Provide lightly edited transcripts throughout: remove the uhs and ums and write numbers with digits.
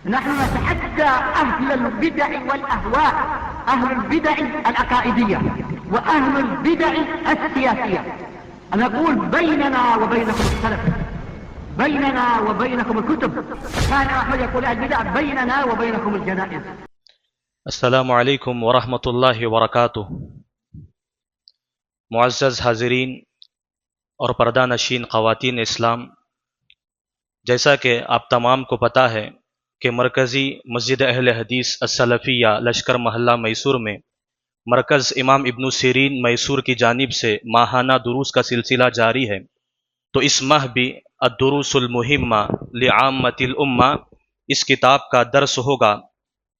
نحن نتحدى أهل البدع والأهواء، أهل البدع العقائدية وأهل البدع السياسية، أن نقول بيننا وبينكم السلف، بيننا وبينكم الكتب. كان أحمد يقول البدع بيننا وبينكم الجنائز. السلام علیکم ورحمۃ اللہ وبرکاتہ۔ معزز حاضرین اور پردہ نشین خواتین اسلام، جیسا کہ آپ تمام کو پتہ ہے کہ مرکزی مسجد اہل حدیث السلفیہ لشکر محلہ میسور میں مرکز امام ابن سیرین میسور کی جانب سے ماہانہ دروس کا سلسلہ جاری ہے، تو اس ماہ بھی الدروس المہمہ لعامۃ الامہ اس کتاب کا درس ہوگا۔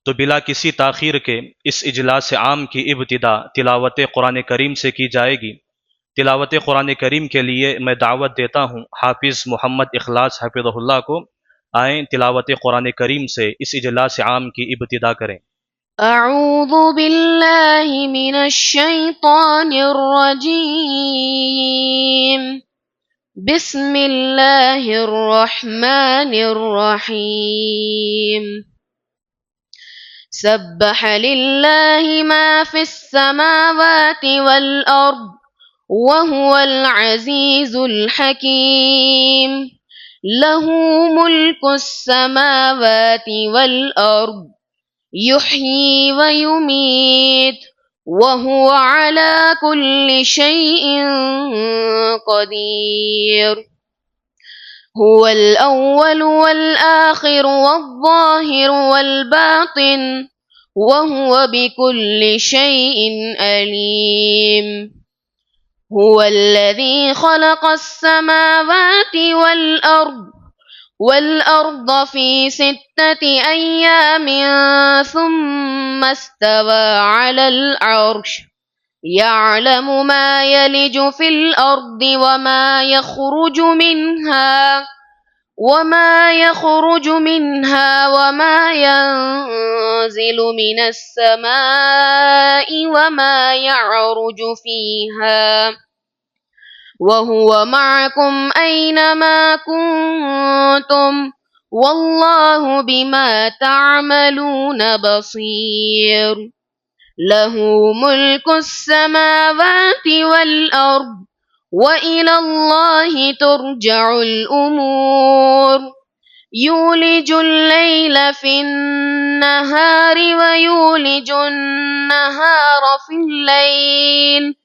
تو بلا کسی تاخیر کے اس اجلاس عام کی ابتدا تلاوت قرآن کریم سے کی جائے گی۔ تلاوت قرآن کریم کے لیے میں دعوت دیتا ہوں حافظ محمد اخلاص حفظہ اللہ کو، آئیں تلاوت قرآن کریم سے اس اجلاس عام کی ابتدا کریں۔ اعوذ باللہ من الشیطان الرجیم، بسم اللہ الرحمن الرحیم۔ سبح للہ ما فی السماوات والارض وهو العزیز الحکیم، لہ ملک السماوات والارض یحیی ویمیت وهو على كل شيء قدیر، هو الأول والآخر والظاهر والباطن وهو بكل شيء عليم، هو الذي خلق السماوات والأرض في 6 أيام ثم استوى على العرش، يعلم ما يلج في الأرض وما يخرج منها وما ينزل من السماء وما يعرج فيها، وهو معكم أينما كنتم والله بما تعملون بصير، له ملك السماوات والأرض وإلى الله ترجع الأمور، يولج الليل في النهار ويولج النهار في الليل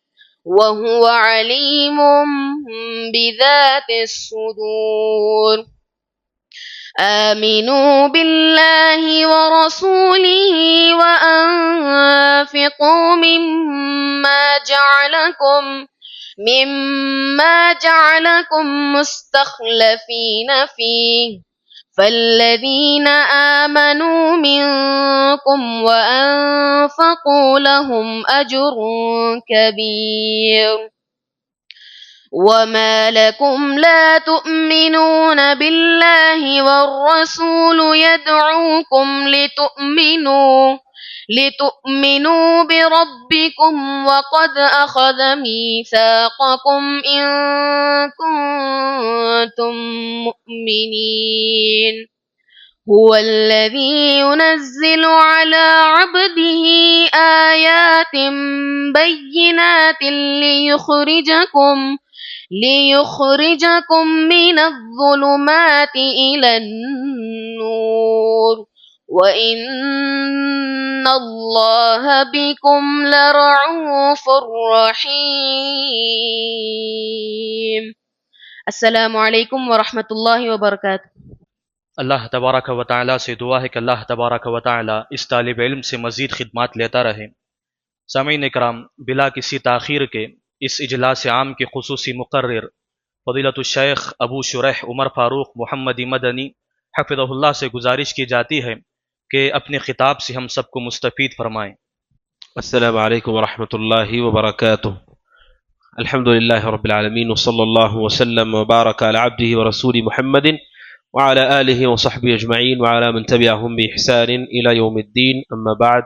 وهو عليم بذات الصدور، آمنوا بالله ورسوله وأنفقوا مما جعلكم مستخلفين فيه، فالذين آمنوا منكم وأنفقوا لهم أجر كبير، وما لكم لا تؤمنون بالله والرسول يدعوكم لتؤمنوا بربكم وقد أخذ ميثاقكم إن كنتم مؤمنين، هو الذي ينزل على عبده آيات بينات ليخرجكم من الظلمات إلى النور، وَإِنَّ اللَّهَ بِكُمْ لَرَعُوفٌ رَحِيمٌ۔ السلام علیکم ورحمۃ اللہ وبرکاتہ۔ اللہ تبارک و تعالیٰ سے دعا ہے کہ اللہ تبارک و تعالیٰ اس طالب علم سے مزید خدمات لیتا رہے۔ سامعین اکرام، بلا کسی تاخیر کے اس اجلاس عام کے خصوصی مقرر فضیلت الشیخ ابو شریح عمر فاروق محمدی مدنی حفظہ اللہ سے گزارش کی جاتی ہے کہ اپنے خطاب سے ہم سب کو مستفید فرمائیں۔ السلام علیکم ورحمۃ اللہ وبرکاتہ۔ الحمد للہ رب العالمین وصلی اللہ وسلم وبارک علی عبدہ ورسول محمد وعلى آلہ وصحبہ اجمعین وعلى من تبعہم بإحسان الی یوم الدین، اما بعد۔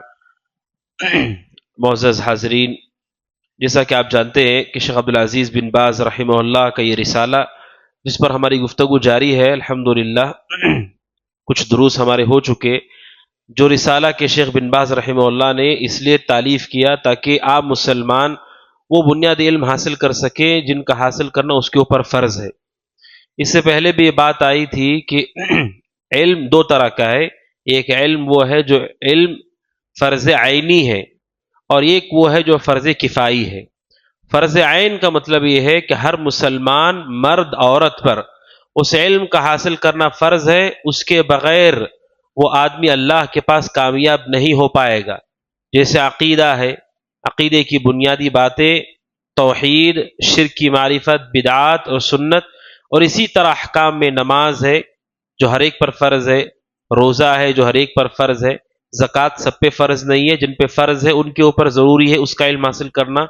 معزز حاضرین، جیسا کہ آپ جانتے ہیں کہ شیخ عبدالعزیز بن باز رحمہ اللہ کا یہ رسالہ جس پر ہماری گفتگو جاری ہے، الحمدللہ کچھ دروس ہمارے ہو چکے. جو رسالہ کے شیخ بن باز رحمہ اللہ نے اس لیے تالیف کیا تاکہ آپ مسلمان وہ بنیادی علم حاصل کر سکیں جن کا حاصل کرنا اس کے اوپر فرض ہے. اس سے پہلے بھی یہ بات آئی تھی کہ علم دو طرح کا ہے. ایک علم وہ ہے جو علم فرض عینی ہے، اور ایک وہ ہے جو فرض کفائی ہے. فرض عین کا مطلب یہ ہے کہ ہر مسلمان مرد عورت پر اس علم کا حاصل کرنا فرض ہے، اس کے بغیر وہ آدمی اللہ کے پاس کامیاب نہیں ہو پائے گا. جیسے عقیدہ ہے، عقیدے کی بنیادی باتیں، توحید، شرک کی معرفت، بدعات اور سنت، اور اسی طرح احکام میں نماز ہے جو ہر ایک پر فرض ہے، روزہ ہے جو ہر ایک پر فرض ہے، زکوٰۃ سب پہ فرض نہیں ہے، جن پہ فرض ہے ان کے اوپر ضروری ہے اس کا علم حاصل کرنا،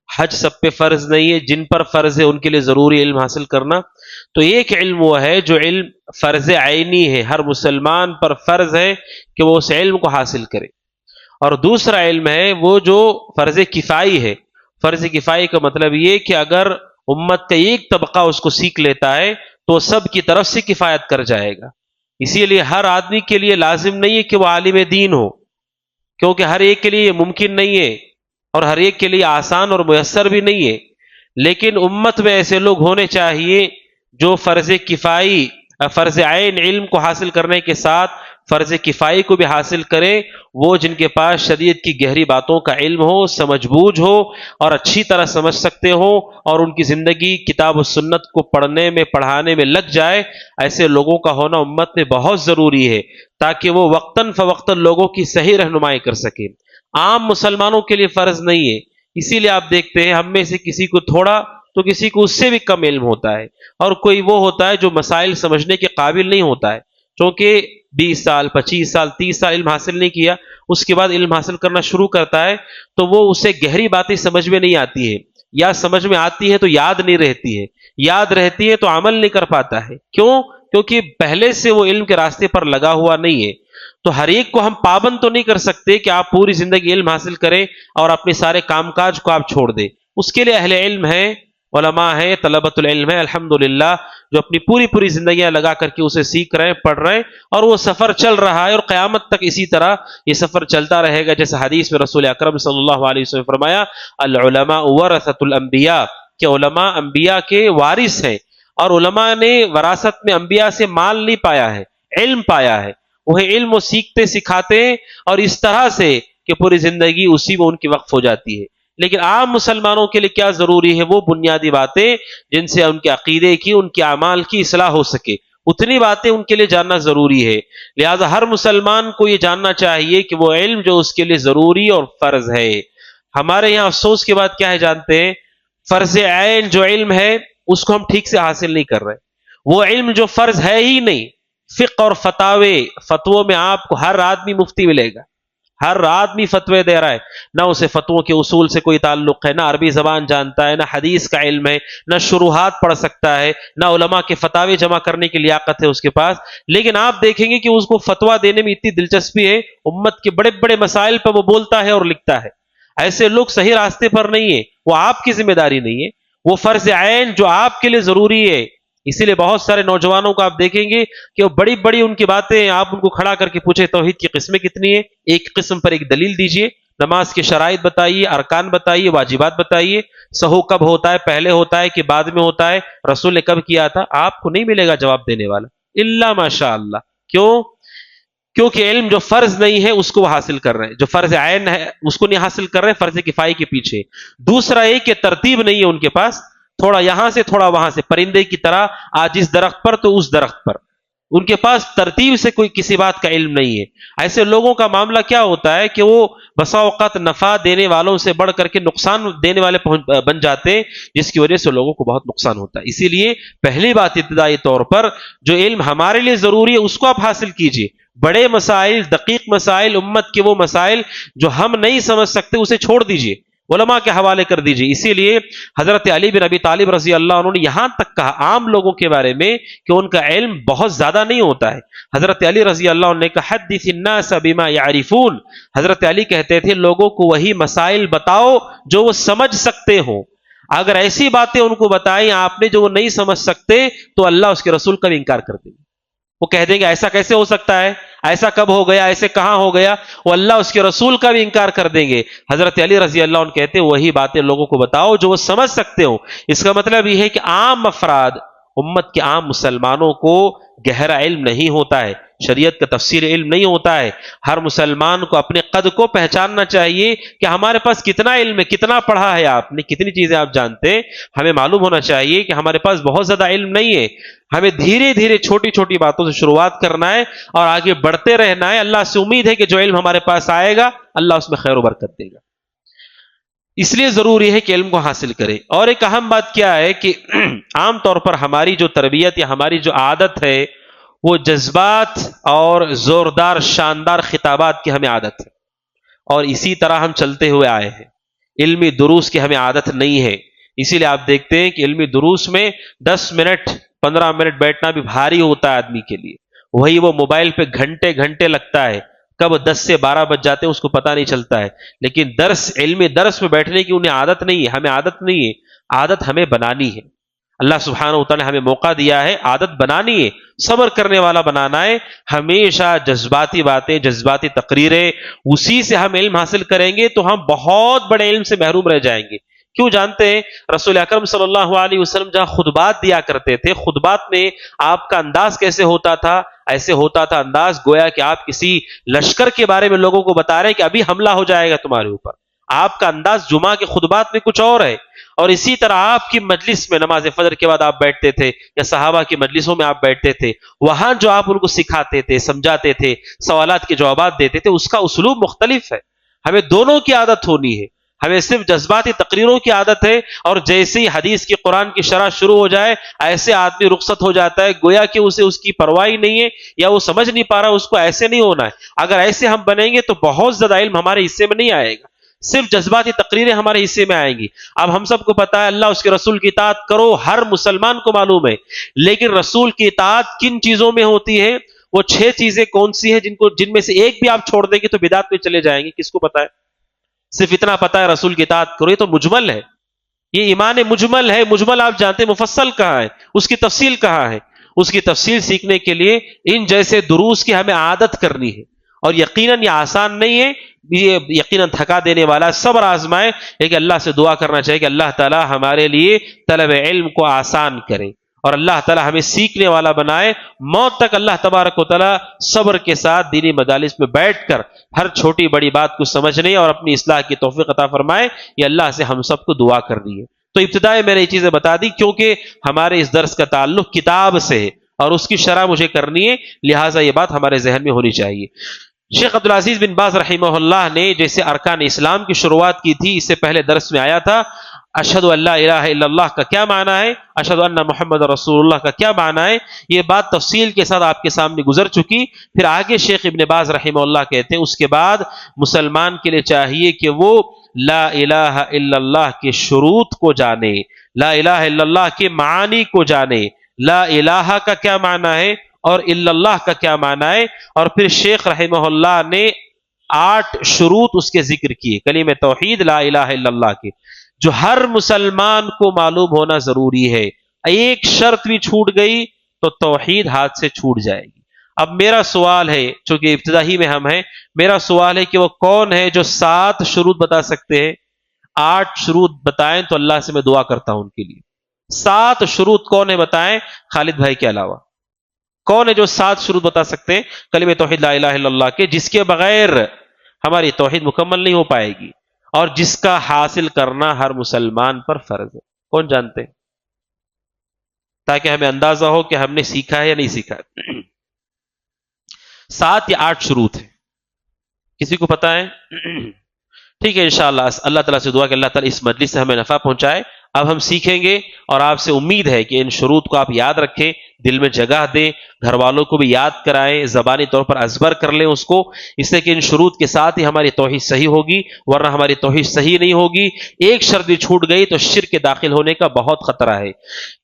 حج سب پہ فرض نہیں ہے، جن پر فرض ہے ان کے لیے ضروری علم حاصل کرنا. تو ایک علم وہ ہے جو علم فرض عینی ہے، ہر مسلمان پر فرض ہے کہ وہ اس علم کو حاصل کرے. اور دوسرا علم ہے وہ جو فرض کفائی ہے. فرض کفائی کا مطلب یہ کہ اگر امت کا ایک طبقہ اس کو سیکھ لیتا ہے تو سب کی طرف سے کفایت کر جائے گا. اسی لیے ہر آدمی کے لیے لازم نہیں ہے کہ وہ عالم دین ہو، کیونکہ ہر ایک کے لیے یہ ممکن نہیں ہے اور ہر ایک کے لیے آسان اور میسر بھی نہیں ہے. لیکن امت میں ایسے لوگ ہونے چاہیے جو فرض کفائی فرض عین علم کو حاصل کرنے کے ساتھ فرض کفائی کو بھی حاصل کرے. وہ جن کے پاس شریعت کی گہری باتوں کا علم ہو، سمجھ بوجھ ہو اور اچھی طرح سمجھ سکتے ہو، اور ان کی زندگی کتاب و سنت کو پڑھنے میں پڑھانے میں لگ جائے. ایسے لوگوں کا ہونا امت میں بہت ضروری ہے تاکہ وہ وقتاً فوقتاً لوگوں کی صحیح رہنمائی کر سکے. عام مسلمانوں کے لیے فرض نہیں ہے. اسی لیے آپ دیکھتے ہیں ہم میں سے کسی کو تھوڑا تو کسی کو اس سے بھی کم علم ہوتا ہے، اور کوئی وہ ہوتا ہے جو مسائل سمجھنے کے قابل نہیں ہوتا ہے، چونکہ 20 سال 25 سال 30 سال علم حاصل نہیں کیا، اس کے بعد علم حاصل کرنا شروع کرتا ہے تو وہ اسے گہری باتیں سمجھ میں نہیں آتی ہے، یا سمجھ میں آتی ہے تو یاد نہیں رہتی ہے، یاد رہتی ہے تو عمل نہیں کر پاتا ہے. کیوں؟ کیونکہ پہلے سے وہ علم کے راستے پر لگا ہوا نہیں ہے. تو ہر ایک کو ہم پابند تو نہیں کر سکتے کہ آپ پوری زندگی علم حاصل کریں اور اپنے سارے کام کاج کو آپ چھوڑ دیں. اس کے لیے اہل علم ہیں، علماء ہیں، طلبۃ العلم ہیں الحمدللہ، جو اپنی پوری زندگیاں لگا کر کے اسے سیکھ رہے ہیں، پڑھ رہے ہیں، اور وہ سفر چل رہا ہے اور قیامت تک اسی طرح یہ سفر چلتا رہے گا. جیسے حدیث میں رسول اکرم صلی اللہ علیہ وسلم نے فرمایا العلماء ورثۃ الانبیاء، کہ علماء انبیاء کے وارث ہیں، اور علماء نے وراثت میں انبیاء سے مال نہیں پایا ہے، علم پایا ہے. وہ علم وہ سیکھتے سکھاتے ہیں اور اس طرح سے کہ پوری زندگی اسی میں ان کی وقف ہو جاتی ہے. لیکن عام مسلمانوں کے لیے کیا ضروری ہے؟ وہ بنیادی باتیں جن سے ان کے عقیدے کی، ان کے اعمال کی اصلاح ہو سکے، اتنی باتیں ان کے لیے جاننا ضروری ہے. لہذا ہر مسلمان کو یہ جاننا چاہیے کہ وہ علم جو اس کے لیے ضروری اور فرض ہے. ہمارے یہاں افسوس کی بات کیا ہے جانتے ہیں؟ فرض عین جو علم ہے اس کو ہم ٹھیک سے حاصل نہیں کر رہے. وہ علم جو فرض ہے ہی نہیں. فقہ اور فتووں میں آپ کو ہر آدمی مفتی ملے گا، ہر آدمی فتوے دے رہا ہے، نہ اسے فتووں کے اصول سے کوئی تعلق ہے، نہ عربی زبان جانتا ہے، نہ حدیث کا علم ہے، نہ شروحات پڑھ سکتا ہے، نہ علماء کے فتاوے جمع کرنے کی لیاقت ہے اس کے پاس. لیکن آپ دیکھیں گے کہ اس کو فتویٰ دینے میں اتنی دلچسپی ہے، امت کے بڑے بڑے مسائل پر وہ بولتا ہے اور لکھتا ہے. ایسے لوگ صحیح راستے پر نہیں ہیں، وہ آپ کی ذمہ داری نہیں ہے، وہ فرض عین جو آپ کے لیے ضروری ہے. اسی لیے بہت سارے نوجوانوں کو آپ دیکھیں گے کہ وہ بڑی بڑی ان کی باتیں، آپ ان کو کھڑا کر کے پوچھے توحید کی قسمیں کتنی ہیں، ایک قسم پر ایک دلیل دیجئے، نماز کے شرائط بتائیے، ارکان بتائیے، واجبات بتائیے، سحو کب ہوتا ہے، پہلے ہوتا ہے کہ بعد میں ہوتا ہے، رسول نے کب کیا تھا. آپ کو نہیں ملے گا جواب دینے والا الا ماشاء اللہ. کیوں؟ کیونکہ علم جو فرض نہیں ہے اس کو وہ حاصل کر رہے ہیں، جو فرض عین ہے اس کو نہیں حاصل کر رہے، فرض کفائی کے پیچھے. دوسرا ایک کہ ترتیب نہیں ہے ان کے پاس، تھوڑا یہاں سے تھوڑا وہاں سے، پرندے کی طرح آج اس درخت پر تو اس درخت پر. ان کے پاس ترتیب سے کوئی کسی بات کا علم نہیں ہے. ایسے لوگوں کا معاملہ کیا ہوتا ہے کہ وہ بسا اوقات نفع دینے والوں سے بڑھ کر کے نقصان دینے والے بن جاتے ہیں، جس کی وجہ سے لوگوں کو بہت نقصان ہوتا ہے. اسی لیے پہلی بات ابتدائی طور پر جو علم ہمارے لیے ضروری ہے اس کو آپ حاصل کیجئے. بڑے مسائل، دقیق مسائل، امت کے وہ مسائل جو ہم نہیں سمجھ سکتے اسے چھوڑ دیجئے، علماء کے حوالے کر دیجئے. اسی لیے حضرت علی بن ابی طالب رضی اللہ عنہ نے یہاں تک کہا عام لوگوں کے بارے میں کہ ان کا علم بہت زیادہ نہیں ہوتا ہے. حضرت علی رضی اللہ عنہ نے کہا حدث الناس بما يعرفون. حضرت علی کہتے تھے لوگوں کو وہی مسائل بتاؤ جو وہ سمجھ سکتے ہوں. اگر ایسی باتیں ان کو بتائیں آپ نے جو وہ نہیں سمجھ سکتے تو اللہ اس کے رسول کا بھی انکار کر دیں گے. وہ کہہ دیں گے ایسا کیسے ہو سکتا ہے، ایسا کب ہو گیا، ایسے کہاں ہو گیا، وہ اللہ اس کے رسول کا بھی انکار کر دیں گے۔ حضرت علی رضی اللہ عنہ کہتے ہیں وہی باتیں لوگوں کو بتاؤ جو وہ سمجھ سکتے ہو۔ اس کا مطلب یہ ہے کہ عام افراد، امت کے عام مسلمانوں کو گہرا علم نہیں ہوتا ہے، شریعت کا تفصیل علم نہیں ہوتا ہے۔ ہر مسلمان کو اپنے قد کو پہچاننا چاہیے کہ ہمارے پاس کتنا علم ہے، کتنا پڑھا ہے آپ نے، کتنی چیزیں آپ جانتے ہیں۔ ہمیں معلوم ہونا چاہیے کہ ہمارے پاس بہت زیادہ علم نہیں ہے، ہمیں دھیرے دھیرے چھوٹی چھوٹی باتوں سے شروعات کرنا ہے اور آگے بڑھتے رہنا ہے۔ اللہ سے امید ہے کہ جو علم ہمارے پاس آئے گا اللہ اس میں خیر و برکت دے گا، اس لیے ضروری ہے کہ علم کو حاصل کرے۔ اور ایک اہم بات کیا ہے کہ عام طور پر ہماری جو تربیت یا ہماری جو عادت ہے وہ جذبات اور زوردار شاندار خطابات کی ہمیں عادت ہے، اور اسی طرح ہم چلتے ہوئے آئے ہیں۔ علمی دروس کی ہمیں عادت نہیں ہے، اسی لیے آپ دیکھتے ہیں کہ علمی دروس میں 10 منٹ 15 منٹ بیٹھنا بھی بھاری ہوتا ہے آدمی کے لیے، وہی وہ موبائل پہ گھنٹے گھنٹے لگتا ہے، کب 10 سے 12 بج جاتے ہیں اس کو پتہ نہیں چلتا ہے۔ لیکن علمی درس میں بیٹھنے کی انہیں عادت نہیں ہے، ہمیں عادت نہیں ہے، عادت ہمیں بنانی ہے۔ اللہ سبحانہ وتعالی نے ہمیں موقع دیا ہے، عادت بنانی ہے، صبر کرنے والا بنانا ہے۔ ہمیشہ جذباتی باتیں، جذباتی تقریریں، اسی سے ہم علم حاصل کریں گے تو ہم بہت بڑے علم سے محروم رہ جائیں گے۔ کیوں جانتے ہیں؟ رسول اکرم صلی اللہ علیہ وسلم جہاں خطبات دیا کرتے تھے، خطبات میں آپ کا انداز کیسے ہوتا تھا؟ ایسے ہوتا تھا انداز گویا کہ آپ کسی لشکر کے بارے میں لوگوں کو بتا رہے ہیں کہ ابھی حملہ ہو جائے گا تمہارے اوپر۔ آپ کا انداز جمعہ کے خطبات میں کچھ اور ہے، اور اسی طرح آپ کی مجلس میں نماز فجر کے بعد آپ بیٹھتے تھے یا صحابہ کی مجلسوں میں آپ بیٹھتے تھے، وہاں جو آپ ان کو سکھاتے تھے، سمجھاتے تھے، سوالات کے جوابات دیتے تھے، اس کا اسلوب مختلف ہے۔ ہمیں دونوں کی عادت ہونی ہے، ہمیں صرف جذباتی تقریروں کی عادت ہے، اور جیسے ہی حدیث کی قرآن کی شرح شروع ہو جائے ایسے آدمی رخصت ہو جاتا ہے، گویا کہ اسے اس کی پرواہ ہی نہیں ہے یا وہ سمجھ نہیں پا رہا۔ اس کو ایسے نہیں ہونا ہے۔ اگر ایسے ہم بنیں گے تو بہت زیادہ علم ہمارے حصے میں نہیں آئے گا، صرف جذباتی تقریریں ہمارے حصے میں آئیں گی۔ اب ہم سب کو پتا ہے اللہ اس کے رسول کی اطاعت کرو، ہر مسلمان کو معلوم ہے، لیکن رسول کی اطاعت کن چیزوں میں ہوتی ہے؟ وہ 6 چیزیں کون سی ہیں جن میں سے ایک بھی آپ چھوڑ دیں گے تو بدعت میں چلے جائیں گے؟ کس کو پتا ہے؟ صرف اتنا پتا ہے رسول کی اطاعت کرو، یہ تو مجمل ہے، یہ ایمان مجمل ہے۔ مجمل آپ جانتے ہیں، مفصل کہاں ہے، اس کی تفصیل کہاں ہے؟ اس کی تفصیل سیکھنے کے لیے ان جیسے دروس کی ہمیں عادت کرنی ہے، اور یقیناً یہ آسان نہیں ہے، یہ یقیناً تھکا دینے والا۔ صبر آزمائے، لیکن اللہ سے دعا کرنا چاہیے کہ اللہ تعالی ہمارے لیے طلب علم کو آسان کرے، اور اللہ تعالی ہمیں سیکھنے والا بنائے۔ موت تک اللہ تبارک و تعالی صبر کے ساتھ دینی مجالس میں بیٹھ کر ہر چھوٹی بڑی بات کو سمجھنے اور اپنی اصلاح کی توفیق عطا فرمائے، یہ اللہ سے ہم سب کو دعا کرنی ہے۔ تو ابتدائی میں نے یہ چیزیں بتا دی کیونکہ ہمارے اس درس کا تعلق کتاب سے ہے اور اس کی شرح مجھے کرنی ہے، لہٰذا یہ بات ہمارے ذہن میں ہونی چاہیے۔ شیخ عبدالعزیز بن باز رحمہ اللہ نے جیسے ارکان اسلام کی شروعات کی تھی، اس سے پہلے درس میں آیا تھا اشہد ان لا الہ الا اللہ کا کیا معنی ہے، اشہد ان محمد رسول اللہ کا کیا معنی ہے، یہ بات تفصیل کے ساتھ آپ کے سامنے گزر چکی۔ پھر آگے شیخ ابن باز رحمہ اللہ کہتے ہیں اس کے بعد مسلمان کے لیے چاہیے کہ وہ لا الہ الا اللہ کے شروط کو جانے، لا الہ الا اللہ کے معانی کو جانے، لا الہ کا کیا معنی ہے اور الا اللہ کا کیا معنی ہے۔ اور پھر شیخ رحمہ اللہ نے 8 شروط اس کے ذکر کیے کلمہ توحید لا الہ الا اللہ کے، جو ہر مسلمان کو معلوم ہونا ضروری ہے۔ ایک شرط بھی چھوٹ گئی تو توحید ہاتھ سے چھوٹ جائے گی۔ اب میرا سوال ہے، چونکہ ابتدائی میں ہم ہیں، میرا سوال ہے کہ وہ کون ہے جو 7 شروط بتا سکتے ہیں؟ 8 شروط بتائیں تو اللہ سے میں دعا کرتا ہوں ان کے لیے۔ 7 شروط کون ہے بتائیں خالد بھائی کے علاوہ؟ کون ہے جو 7 شروط بتا سکتے ہیں کلمہ توحید لا الہ الا اللہ کے، جس کے بغیر ہماری توحید مکمل نہیں ہو پائے گی اور جس کا حاصل کرنا ہر مسلمان پر فرض ہے؟ کون جانتے ہیں؟ تاکہ ہمیں اندازہ ہو کہ ہم نے سیکھا ہے یا نہیں سیکھا ہے۔ 7 یا 8 شروط ہیں، کسی کو پتا ہے؟ ٹھیک ہے، انشاءاللہ اللہ تعالیٰ سے دعا کہ اللہ تعالیٰ اس مجلس سے ہمیں نفع پہنچائے۔ اب ہم سیکھیں گے اور آپ سے امید ہے کہ ان شروط کو آپ یاد رکھیں، دل میں جگہ دیں، گھر والوں کو بھی یاد کرائیں، زبانی طور پر ازبر کر لیں اس کو، اس سے کہ ان شروط کے ساتھ ہی ہماری توحید صحیح ہوگی، ورنہ ہماری توحید صحیح نہیں ہوگی۔ ایک شرط بھی چھوٹ گئی تو شرک کے داخل ہونے کا بہت خطرہ ہے۔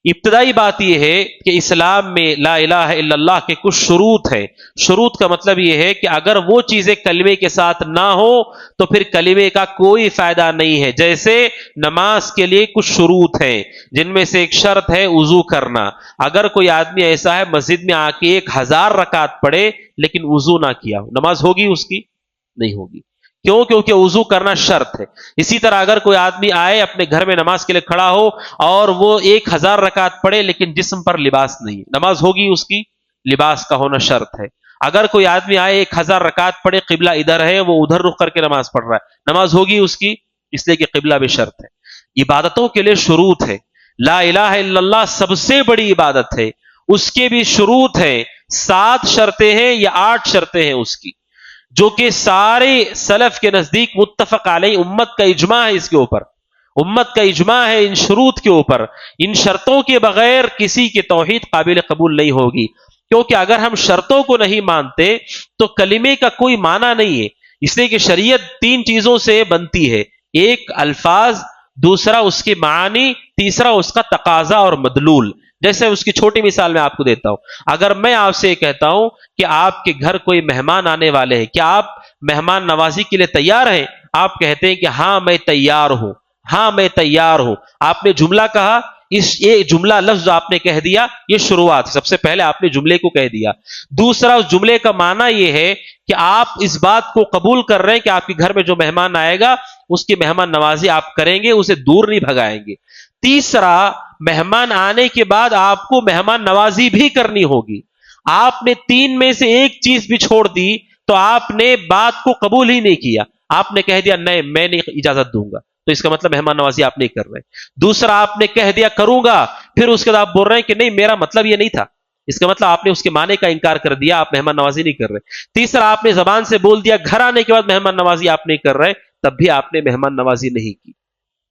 ابتدائی بات یہ ہے کہ اسلام میں لا الہ الا اللہ کے کچھ شروط ہیں۔ شروط کا مطلب یہ ہے کہ اگر وہ چیزیں کلمے کے ساتھ نہ ہو تو پھر کلمے کا کوئی فائدہ نہیں ہے۔ جیسے نماز کے لیے کچھ شروط ہیں، جن میں سے ایک شرط ہے وضو کرنا. اگر کوئی آدمی ایسا ہے مسجد میں آ کے 1000 رکعت پڑھے لیکن وضو نہ کیا ہو، نماز ہوگی اس کی؟ نہیں ہوگی. کیوں؟ کیونکہ وضو کرنا شرط ہے. اسی طرح اگر کوئی آدمی آئے اپنے گھر میں نماز کے لیے کھڑا ہو اور وہ 1000 رکعت پڑھے لیکن جسم پر لباس نہیں، نماز ہوگی اس کی؟ لباس کا ہونا شرط ہے. اگر کوئی آدمی آئے 1000 رکعت پڑھے، قبلہ ادھر ہے، وہ ادھر رخ کر کے نماز پڑھ رہا ہے، نماز ہوگی اس کی؟ اس لیے کہ قبلہ بھی شرط ہے. عبادتوں کے لیے شروط ہے. لا الہ الا اللہ سب سے بڑی عبادت ہے، اس کے بھی شروط ہیں. 7 شرطیں ہیں یا 8 شرطیں ہیں اس کی، جو کہ سارے سلف کے نزدیک متفق علیہ، امت کا اجماع ہے اس کے اوپر. امت کا اجماع ہے ان شروط کے اوپر. ان شرطوں کے بغیر کسی کی توحید قابل قبول نہیں ہوگی. کیونکہ اگر ہم شرطوں کو نہیں مانتے تو کلمے کا کوئی معنی نہیں ہے. اس لیے کہ شریعت 3 چیزوں سے بنتی ہے، ایک الفاظ، دوسرا اس کے معنی، تیسرا اس کا تقاضا اور مدلول. جیسے اس کی چھوٹی مثال میں آپ کو دیتا ہوں. اگر میں آپ سے کہتا ہوں کہ آپ کے گھر کوئی مہمان آنے والے ہیں، کیا آپ مہمان نوازی کے لیے تیار ہیں؟ آپ کہتے ہیں کہ ہاں میں تیار ہوں، ہاں میں تیار ہوں. آپ نے جملہ کہا، یہ جملہ لفظ آپ نے کہہ دیا، یہ شروعات. سب سے پہلے آپ نے جملے کو کہہ دیا. دوسرا اس جملے کا معنی یہ ہے کہ آپ اس بات کو قبول کر رہے ہیں کہ آپ کے گھر میں جو مہمان آئے گا اس کی مہمان نوازی آپ کریں گے، اسے دور نہیں بھگائیں گے. تیسرا، مہمان آنے کے بعد آپ کو مہمان نوازی بھی کرنی ہوگی. آپ نے 3 میں سے ایک چیز بھی چھوڑ دی تو آپ نے بات کو قبول ہی نہیں کیا. آپ نے کہہ دیا نہیں میں نہیں اجازت دوں گا، تو اس کا مطلب مہمان نوازی آپ نہیں کر رہے. دوسرا، آپ نے کہہ دیا کروں گا، پھر اس کے بعد آپ بول رہے ہیں کہ نہیں میرا مطلب یہ نہیں تھا، اس کا مطلب آپ نے اس کے معنی کا انکار کر دیا، آپ مہمان نوازی نہیں کر رہے. تیسرا، آپ نے زبان سے بول دیا، گھر آنے کے بعد مہمان نوازی آپ نہیں کر رہے، تب بھی آپ نے مہمان نوازی نہیں کی.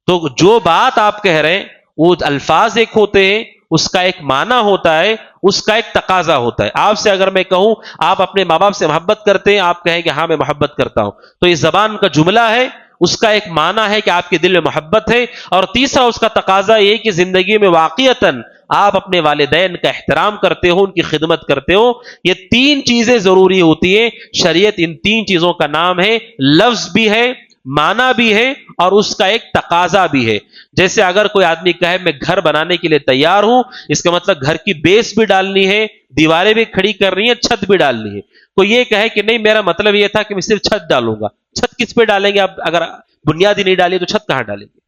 تو جو بات آپ کہہ رہے ہیں وہ الفاظ ایک ہوتے ہیں، اس کا ایک معنی ہوتا ہے، اس کا ایک تقاضا ہوتا ہے. آپ سے اگر میں کہوں آپ اپنے ماں باپ سے محبت کرتے ہیں، آپ کہیں کہ ہاں میں محبت کرتا ہوں، تو یہ زبان کا جملہ ہے، اس کا ایک معنی ہے کہ آپ کے دل میں محبت ہے. اور تیسرا اس کا تقاضا یہ کہ زندگی میں واقعتاً آپ اپنے والدین کا احترام کرتے ہو، ان کی خدمت کرتے ہو. یہ 3 چیزیں ضروری ہوتی ہیں. شریعت ان 3 چیزوں کا نام ہے، لفظ بھی ہے، معنی بھی ہے، اور اس کا ایک تقاضا بھی ہے. جیسے اگر کوئی آدمی کہے میں گھر بنانے کے لیے تیار ہوں، اس کا مطلب گھر کی بیس بھی ڈالنی ہے، دیواریں بھی کھڑی کرنی ہے، چھت بھی ڈالنی ہے. کوئی یہ کہے کہ نہیں میرا مطلب یہ تھا کہ میں صرف چھت ڈالوں گا، چھت کس پہ ڈالیں گے؟ آپ اگر بنیاد ہی نہیں ڈالی تو چھت کہاں ڈالیں گے؟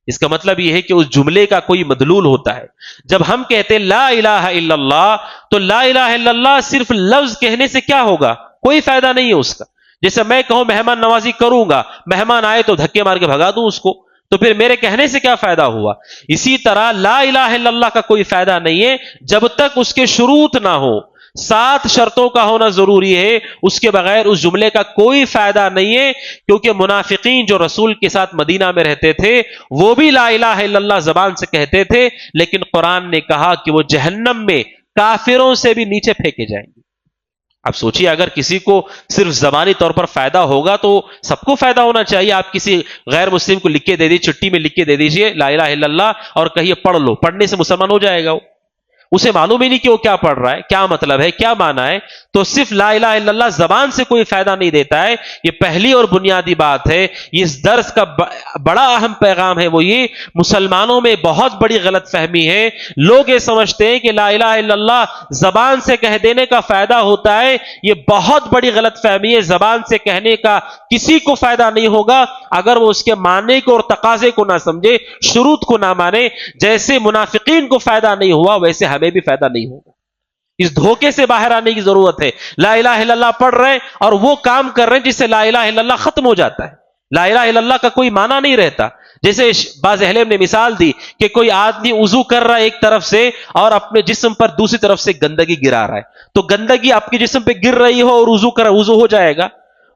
اس کا مطلب یہ ہے کہ اس جملے کا کوئی مدلول ہوتا ہے. جب ہم کہتے ہیں لا الہ الا اللہ، تو لا الہ الا اللہ صرف لفظ کہنے سے کیا ہوگا؟ کوئی فائدہ نہیں ہے اس کا. جیسے میں کہوں مہمان نوازی کروں گا، مہمان آئے تو دھکے مار کے بھگا دوں اس کو، تو پھر میرے کہنے سے کیا فائدہ ہوا؟ اسی طرح لا الہ الا اللہ کا کوئی فائدہ نہیں ہے جب تک اس کے شروط نہ ہو. 7 شرطوں کا ہونا ضروری ہے، اس کے بغیر اس جملے کا کوئی فائدہ نہیں ہے. کیونکہ منافقین جو رسول کے ساتھ مدینہ میں رہتے تھے وہ بھی لا الہ الا اللہ زبان سے کہتے تھے، لیکن قرآن نے کہا کہ وہ جہنم میں کافروں سے بھی نیچے پھینکے جائیں گے. اب سوچیے اگر کسی کو صرف زبانی طور پر فائدہ ہوگا تو سب کو فائدہ ہونا چاہیے. آپ کسی غیر مسلم کو لکھ کے دے دیجیے، چٹھی میں لکھ کے دے دیجیے لا الہ الا اللہ اور کہیے پڑھ لو، پڑھنے سے مسلمان ہو جائے گا. وہ اسے معلوم ہی نہیں کہ وہ کیا پڑھ رہا ہے، کیا مطلب ہے، کیا معنی ہے. تو صرف لا الہ الا اللہ زبان سے کوئی فائدہ نہیں دیتا ہے. یہ پہلی اور بنیادی بات ہے. اس درس کا بڑا اہم پیغام ہے وہ یہ، مسلمانوں میں بہت بڑی غلط فہمی ہے. لوگ یہ سمجھتے ہیں کہ لا الہ الا اللہ زبان سے کہہ دینے کا فائدہ ہوتا ہے. یہ بہت بڑی غلط فہمی ہے. زبان سے کہنے کا کسی کو فائدہ نہیں ہوگا اگر وہ اس کے معنی کو اور تقاضے کو نہ سمجھے، شروط کو نہ مانے. جیسے منافقین کو فائدہ نہیں ہوا ویسے ہمیں بھی فائدہ نہیں ہوگا. اس دھوکے سے باہر آنے کی ضرورت ہے. لا الہ الا اللہ پڑھ رہے ہیں اور وہ کام کر رہے ہیں جس سے لا الہ الا اللہ ختم ہو جاتا ہے. لا الہ الا اللہ کا کوئی معنی نہیں رہتا. جیسے بعض اہل علم نے مثال دی کہ کوئی آدمی وضو کر رہا ہے ایک طرف سے اور اپنے جسم پر دوسری طرف سے گندگی گرا رہا ہے، تو گندگی آپ کے جسم پہ گر رہی ہو اور وضو کر رہا ہے، وضو ہو جائے گا؟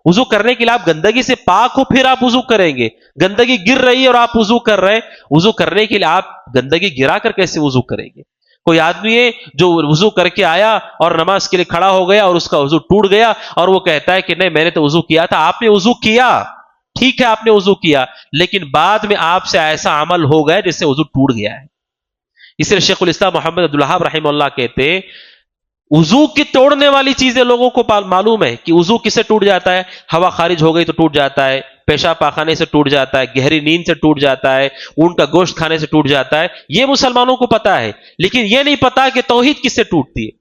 وضو کرنے کے لیے آپ گندگی سے پاک ہو پھر آپ وضو کریں گے. گندگی گر رہی ہے اور آپ وضو کر رہے ہیں، وضو کرنے کے لیے آپ گندگی گرا کر کیسے وضو کریں گے؟ کوئی آدمی ہے جو وضو کر کے آیا اور نماز کے لیے کھڑا ہو گیا اور اس کا وضو ٹوٹ گیا اور وہ کہتا ہے کہ نہیں میں نے تو وضو کیا تھا. آپ نے وضو کیا، ٹھیک ہے آپ نے وضو کیا، لیکن بعد میں آپ سے ایسا عمل ہو گیا جس سے وضو ٹوٹ گیا ہے. اس لیے شیخ الاسلام محمد عبد الوہاب رحمہ اللہ کہتے ہیں وضو کی توڑنے والی چیزیں لوگوں کو معلوم ہے کہ وضو کس سے ٹوٹ جاتا ہے، ہوا خارج ہو گئی تو ٹوٹ جاتا ہے، پیشاب پاخانے سے ٹوٹ جاتا ہے، گہری نیند سے ٹوٹ جاتا ہے، اونٹ کا گوشت کھانے سے ٹوٹ جاتا ہے، یہ مسلمانوں کو پتا ہے، لیکن یہ نہیں پتا کہ توحید کس سے ٹوٹتی ہے،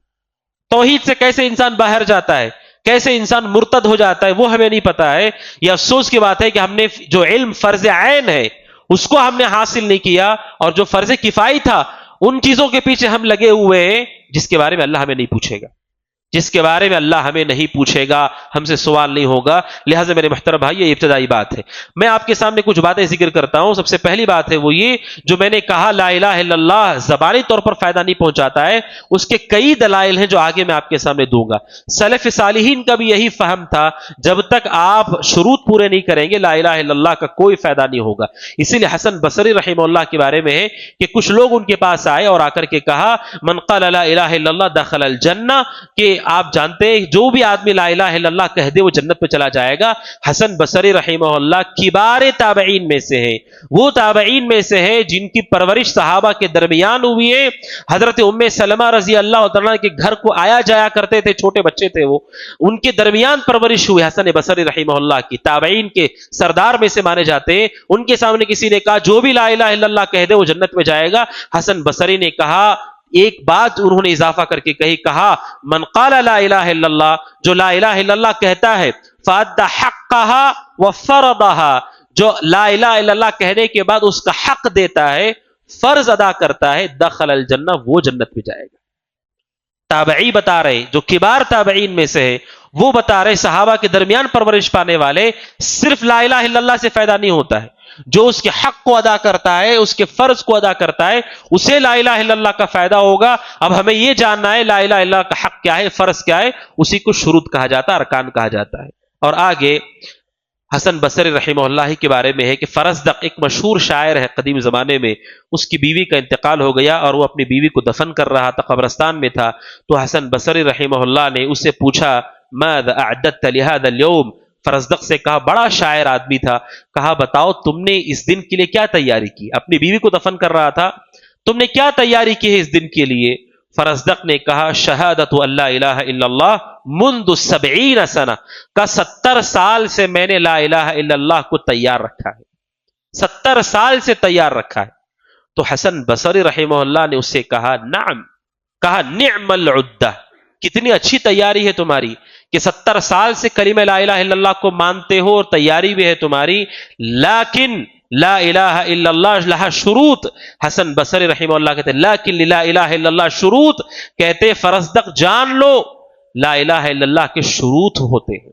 توحید سے کیسے انسان باہر جاتا ہے، کیسے انسان مرتد ہو جاتا ہے، وہ ہمیں نہیں پتا ہے۔ یہ افسوس کی بات ہے کہ ہم نے جو علم فرض عین ہے اس کو ہم نے حاصل نہیں کیا، اور جو فرض کفائی تھا ان چیزوں کے پیچھے ہم لگے ہوئے ہیں جس کے بارے میں اللہ ہمیں نہیں پوچھے گا، جس کے بارے میں اللہ ہمیں نہیں پوچھے گا، ہم سے سوال نہیں ہوگا۔ لہٰذا میرے محترم بھائی، یہ ابتدائی بات ہے۔ میں آپ کے سامنے کچھ باتیں ذکر کرتا ہوں۔ سب سے پہلی بات ہے وہ یہ، جو میں نے کہا لا الہ الا اللہ زبانی طور پر فائدہ نہیں پہنچاتا ہے، اس کے کئی دلائل ہیں جو آگے میں آپ کے سامنے دوں گا۔ سلف صالحین کا بھی یہی فہم تھا، جب تک آپ شروط پورے نہیں کریں گے لا الہ الا اللہ کا کوئی فائدہ نہیں ہوگا۔ اسی لیے حسن بصری رحمہ اللہ کے بارے میں ہے کہ کچھ لوگ ان کے پاس آئے اور آ کر کے کہا من قال لا الہ الا اللہ دخل الجنہ، کہ آپ جانتے ہیں جو بھی آدمی لا الہ الا اللہ کہہ دے وہ جنت میں چلا جائے گا۔ حسن بصری رحمہ اللہ کبار تابعین میں سے ہے، وہ تابعین میں سے ہے جن کی پرورش صحابہ کے درمیان ہوئی ہے۔ حضرت ام سلمہ رضی اللہ تعالیٰ کے گھر کو آیا جایا کرتے تھے، چھوٹے بچے تھے وہ، ان کے درمیان پرورش ہوئی حسن بصری رحمہ اللہ کی، تابعین کے سردار میں سے مانے جاتے ہیں۔ ان کے سامنے کسی نے کہا جو بھی لا الہ الا اللہ کہہ دے وہ جنت میں جائے گا۔ حسن بصری نے کہا، ایک بات انہوں نے اضافہ کر کے کہا من قال لا الہ الا اللہ، جو لا الہ الا اللہ کہتا ہے فادى حقها وفرضها، جو لا الہ الا اللہ کہنے کے بعد اس کا حق دیتا ہے، فرض ادا کرتا ہے، دخل الجنہ، وہ جنت میں جائے گا۔ تابعی بتا رہے، جو کبار تابعین میں سے ہے وہ بتا رہے صحابہ کے درمیان پرورش پانے والے، صرف لا الہ الا اللہ سے فائدہ نہیں ہوتا ہے، جو اس کے حق کو ادا کرتا ہے، اس کے فرض کو ادا کرتا ہے، اسے لا الہ الا اللہ کا فائدہ ہوگا۔ اب ہمیں یہ جاننا ہے لا الہ الا اللہ کا حق کیا ہے، فرض کیا ہے، اسی کو شروط کہا جاتا ہے، ارکان کہا جاتا ہے۔ اور آگے حسن بصری رحمہ اللہ کے بارے میں ہے کہ فرزدق ایک مشہور شاعر ہے قدیم زمانے میں، اس کی بیوی کا انتقال ہو گیا اور وہ اپنی بیوی کو دفن کر رہا تھا، قبرستان میں تھا، تو حسن بصری رحمہ اللہ نے اس سے پوچھا ماذا اعددت لهذا اليوم، فرزدق سے کہا، بڑا شاعر آدمی تھا، کہا بتاؤ تم نے اس دن کے لیے کیا تیاری کی، اپنی بیوی کو دفن کر رہا تھا، تم نے کیا تیاری کی ہے اس دن کے لیے؟ فرزدق نے کہا شہادت اللہ الہ الا اللہ منذ 70 سنہ، کا 70 سال سے میں نے لا الہ الا اللہ کو تیار رکھا ہے، 70 سال سے تیار رکھا ہے۔ تو حسن بصری رحمہ اللہ نے اس سے کہا نعم، کہا نعم العدہ، کتنی اچھی تیاری ہے تمہاری کہ 70 سال سے کلمہ لا الہ الا اللہ کو مانتے ہو اور تیاری بھی ہے تمہاری، لیکن لا الہ الا اللہ لہا شروط۔ حسن بصری رحمہ اللہ کہتے ہیں لیکن لا الہ الا اللہ شروط، کہتے فرزدق جان لو لا الہ الا اللہ کے شروط ہوتے ہیں،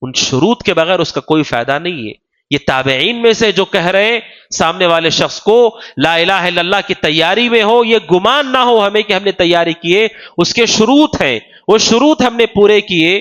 ان شروط کے بغیر اس کا کوئی فائدہ نہیں ہے۔ یہ تابعین میں سے جو کہہ رہے سامنے والے شخص کو لا الہ الا اللہ کی تیاری میں ہو، یہ گمان نہ ہو ہمیں کہ ہم نے تیاری کیے، اس کے شروط ہیں، وہ شروط ہم نے پورے کیے،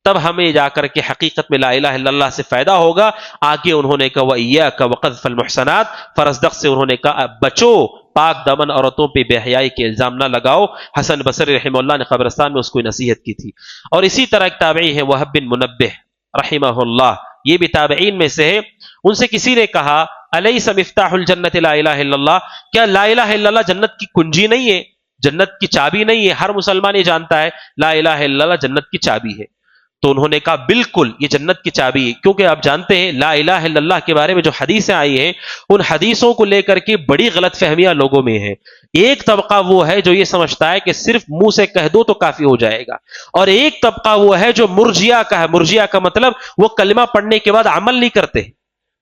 تب ہمیں جا کر کے حقیقت میں لا الہ الا اللہ سے فائدہ ہوگا۔ آگے انہوں نے کہا وَإِيَّاكَ وَقَذْفَ الْمُحْصَنَاتِ، فرزدق سے انہوں نے کہا بچو، پاک دمن عورتوں پہ بے حیائی کے الزام نہ لگاؤ۔ حسن بصری رحمہ اللہ نے قبرستان میں اس کو نصیحت کی تھی۔ اور اسی طرح ایک تابعی ہے وہب بن منبہ رحمہ اللہ، یہ بھی تابعین میں سے ہے، ان سے کسی نے کہا الیس مفتاح الجنت لا الہ الا اللہ، کیا لا الہ الا اللہ جنت کی کنجی نہیں ہے، جنت کی چابی نہیں ہے؟ ہر مسلمان یہ جانتا ہے لا الہ الا اللہ جنت کی چابی ہے۔ تو انہوں نے کہا بالکل یہ جنت کی چابی ہے، کیونکہ آپ جانتے ہیں لا الہ الا اللہ کے بارے میں جو حدیثیں آئی ہیں ان حدیثوں کو لے کر کے بڑی غلط فہمیاں لوگوں میں ہیں۔ ایک طبقہ وہ ہے جو یہ سمجھتا ہے کہ صرف منہ سے کہہ دو تو کافی ہو جائے گا، اور ایک طبقہ وہ ہے جو مرجیہ کا ہے۔ مرجیہ کا مطلب وہ کلمہ پڑھنے کے بعد عمل نہیں کرتے،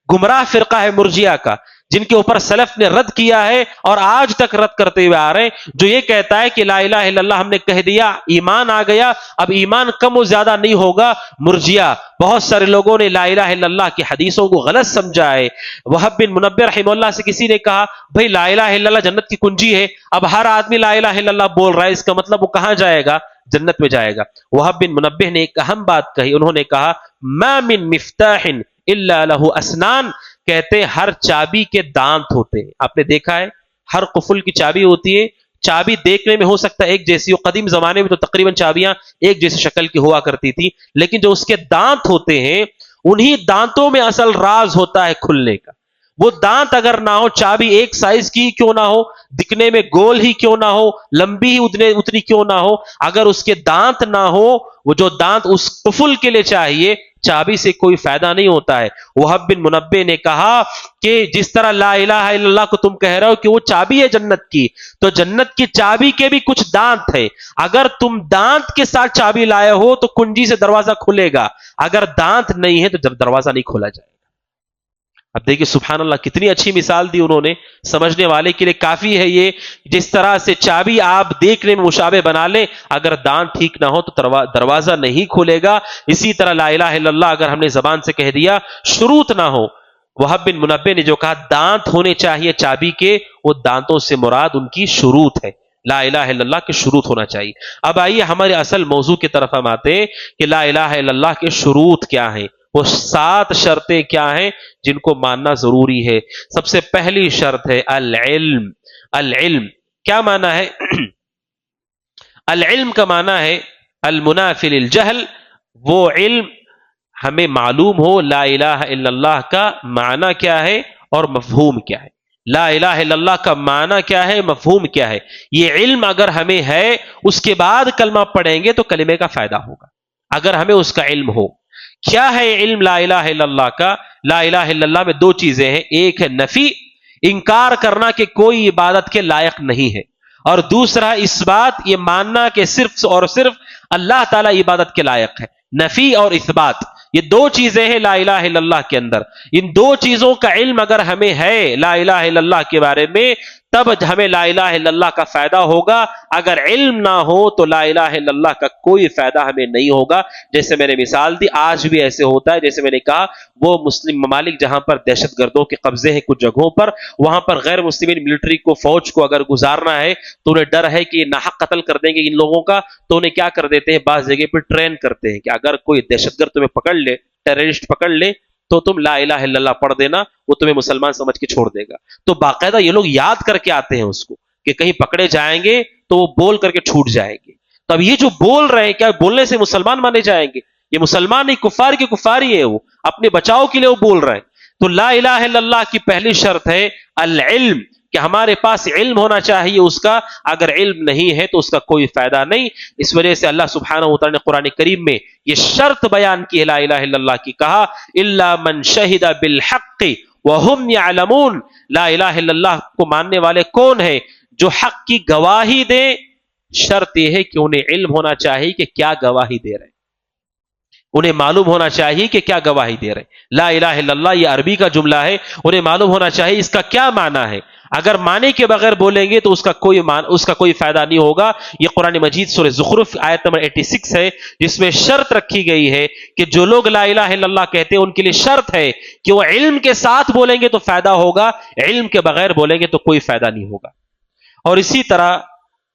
گمراہ فرقہ ہے مرجیہ کا، جن کے اوپر سلف نے رد کیا ہے اور آج تک رد کرتے ہوئے آ رہے ہیں، جو یہ کہتا ہے کہ لا الہ الا اللہ ہم نے کہہ دیا ایمان آ گیا، اب ایمان کم و زیادہ نہیں ہوگا۔ مرجیہ، بہت سارے لوگوں نے لا الہ الا اللہ کی حدیثوں کو غلط سمجھا ہے۔ وہب بن منبہ رحمہ اللہ سے کسی نے کہا بھائی لا الہ الا اللہ جنت کی کنجی ہے، اب ہر آدمی لا الہ الا اللہ بول رہا ہے، اس کا مطلب وہ کہاں جائے گا؟ جنت میں جائے گا۔ وہب بن منبہ نے ایک اہم بات کہی، انہوں نے کہا ما من مفتاح الا له اسنان، کہتے ہر چابی کے دانت ہوتے ہیں۔ آپ نے دیکھا ہے ہر قفل کی چابی ہوتی ہے، چابی دیکھنے میں ہو سکتا ہے ایک جیسی ہو، قدیم زمانے میں تو تقریباً چابیاں ایک جیسی شکل کی ہوا کرتی تھی، لیکن جو اس کے دانت ہوتے ہیں انہی دانتوں میں اصل راز ہوتا ہے کھلنے کا۔ وہ دانت اگر نہ ہو، چابی ایک سائز کی کیوں نہ ہو، دکھنے میں گول ہی کیوں نہ ہو، لمبی ہی اتنی کیوں نہ ہو، اگر اس کے دانت نہ ہو، وہ جو دانت اس قفل کے لیے چاہیے، چابی سے کوئی فائدہ نہیں ہوتا ہے۔ وہب بن منبہ نے کہا کہ جس طرح لا الہ الا اللہ کو تم کہہ رہے ہو کہ وہ چابی ہے جنت کی، تو جنت کی چابی کے بھی کچھ دانت ہے، اگر تم دانت کے ساتھ چابی لائے ہو تو کنجی سے دروازہ کھلے گا، اگر دانت نہیں ہے تو دروازہ نہیں کھولا جائے گا۔ اب دیکھیے سبحان اللہ کتنی اچھی مثال دی انہوں نے، سمجھنے والے کے لیے کافی ہے یہ، جس طرح سے چابی آپ دیکھنے میں مشابہ بنا لیں، اگر دانت ٹھیک نہ ہو تو دروازہ نہیں کھلے گا۔ اسی طرح لا الہ الا اللہ اگر ہم نے زبان سے کہہ دیا، شروط نہ ہو، وہب بن منبہ نے جو کہا دانت ہونے چاہیے چابی کے، وہ دانتوں سے مراد ان کی شروط ہے، لا الہ الا اللہ کے شروط ہونا چاہیے۔ اب آئیے ہمارے اصل موضوع کی طرف ہم آتے ہیں کہ لا الہ الا اللہ کے شروط کیا ہیں، وہ 7 شرطیں کیا ہیں جن کو ماننا ضروری ہے۔ سب سے پہلی شرط ہے العلم۔ العلم کیا معنی ہے؟ العلم کا معنی ہے المنافی للجہل، وہ علم ہمیں معلوم ہو لا الہ الا اللہ کا معنی کیا ہے اور مفہوم کیا ہے۔ لا الہ الا اللہ کا معنی کیا ہے، مفہوم کیا ہے، یہ علم اگر ہمیں ہے، اس کے بعد کلمہ پڑھیں گے تو کلمے کا فائدہ ہوگا اگر ہمیں اس کا علم ہو۔ کیا ہے علم لا الہ الا اللہ کا؟ لا الہ الا اللہ میں 2 چیزیں ہیں، ایک ہے نفی، انکار کرنا کہ کوئی عبادت کے لائق نہیں ہے، اور دوسرا اس بات، یہ ماننا کہ صرف اور صرف اللہ تعالی عبادت کے لائق ہے۔ نفی اور اثبات، یہ 2 چیزیں ہیں لا الہ الا اللہ کے اندر۔ ان 2 چیزوں کا علم اگر ہمیں ہے لا الہ الا اللہ کے بارے میں، تب ہمیں لا الہ الا اللہ کا فائدہ ہوگا، اگر علم نہ ہو تو لا الہ الا اللہ کا کوئی فائدہ ہمیں نہیں ہوگا۔ جیسے میں نے مثال دی، آج بھی ایسے ہوتا ہے، جیسے میں نے کہا وہ مسلم ممالک جہاں پر دہشت گردوں کے قبضے ہیں کچھ جگہوں پر، وہاں پر غیر مسلمین ملٹری کو، فوج کو اگر گزارنا ہے تو انہیں ڈر ہے کہ ناحق قتل کر دیں گے ان لوگوں کا، تو انہیں کیا کر دیتے ہیں، بعض جگہ پہ ٹرین کرتے ہیں کہ اگر کوئی دہشت گرد تمہیں پکڑ لے، ٹیررسٹ پکڑ لے، تو تم لا الہ الا اللہ پڑھ دینا، وہ تمہیں مسلمان سمجھ کے چھوڑ دے گا۔ تو باقاعدہ یہ لوگ یاد کر کے آتے ہیں اس کو کہ کہیں پکڑے جائیں گے تو وہ بول کر کے چھوٹ جائیں گے۔ تو اب یہ جو بول رہے ہیں، کیا بولنے سے مسلمان مانے جائیں گے؟ یہ مسلمان نہیں، کفار کے کفار ہی ہے، وہ اپنے بچاؤ کے لیے وہ بول رہے ہیں۔ تو لا الہ الا اللہ کی پہلی شرط ہے العلم، کہ ہمارے پاس علم ہونا چاہیے اس کا، اگر علم نہیں ہے تو اس کا کوئی فائدہ نہیں۔ اس وجہ سے اللہ سبحانہ وتعالی نے قرآن کریم میں یہ شرط بیان کی ہے لا الہ الا اللہ کی، کہا الا من شہد بالحق وهم يعلمون، لا الہ الا اللہ کو ماننے والے کون ہیں؟ جو حق کی گواہی دیں۔ شرط یہ ہے کہ انہیں علم ہونا چاہیے کہ کیا گواہی دے رہے ہیں، انہیں معلوم ہونا چاہیے کہ کیا گواہی دے رہے ہیں۔ لا الہ الا اللہ یہ عربی کا جملہ ہے، انہیں معلوم ہونا چاہیے اس کا کیا معنی ہے۔ اگر معنی کے بغیر بولیں گے تو اس کا کوئی فائدہ نہیں ہوگا۔ یہ قرآن مجید سورہ زخرف آیت نمبر 86 ہے، جس میں شرط رکھی گئی ہے کہ جو لوگ لا الہ الا اللہ کہتے ہیں ان کے لیے شرط ہے کہ وہ علم کے ساتھ بولیں گے تو فائدہ ہوگا، علم کے بغیر بولیں گے تو کوئی فائدہ نہیں ہوگا۔ اور اسی طرح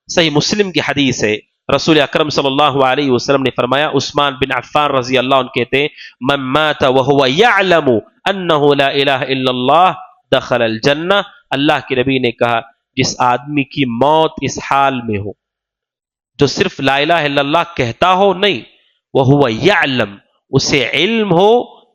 صحیح مسلم کی حدیث ہے، رسول اکرم صلی اللہ علیہ وسلم نے فرمایا، عثمان بن عفان رضی اللہ عنہ کہتے ہیں من مات وهو يعلم انه لا الہ الا اللہ دخل الجنہ، اللہ کے نبی نے کہا جس آدمی کی موت اس حال میں ہو، جو صرف لا الہ الا اللہ کہتا ہو، نہیں وهو يعلم، اسے علم ہو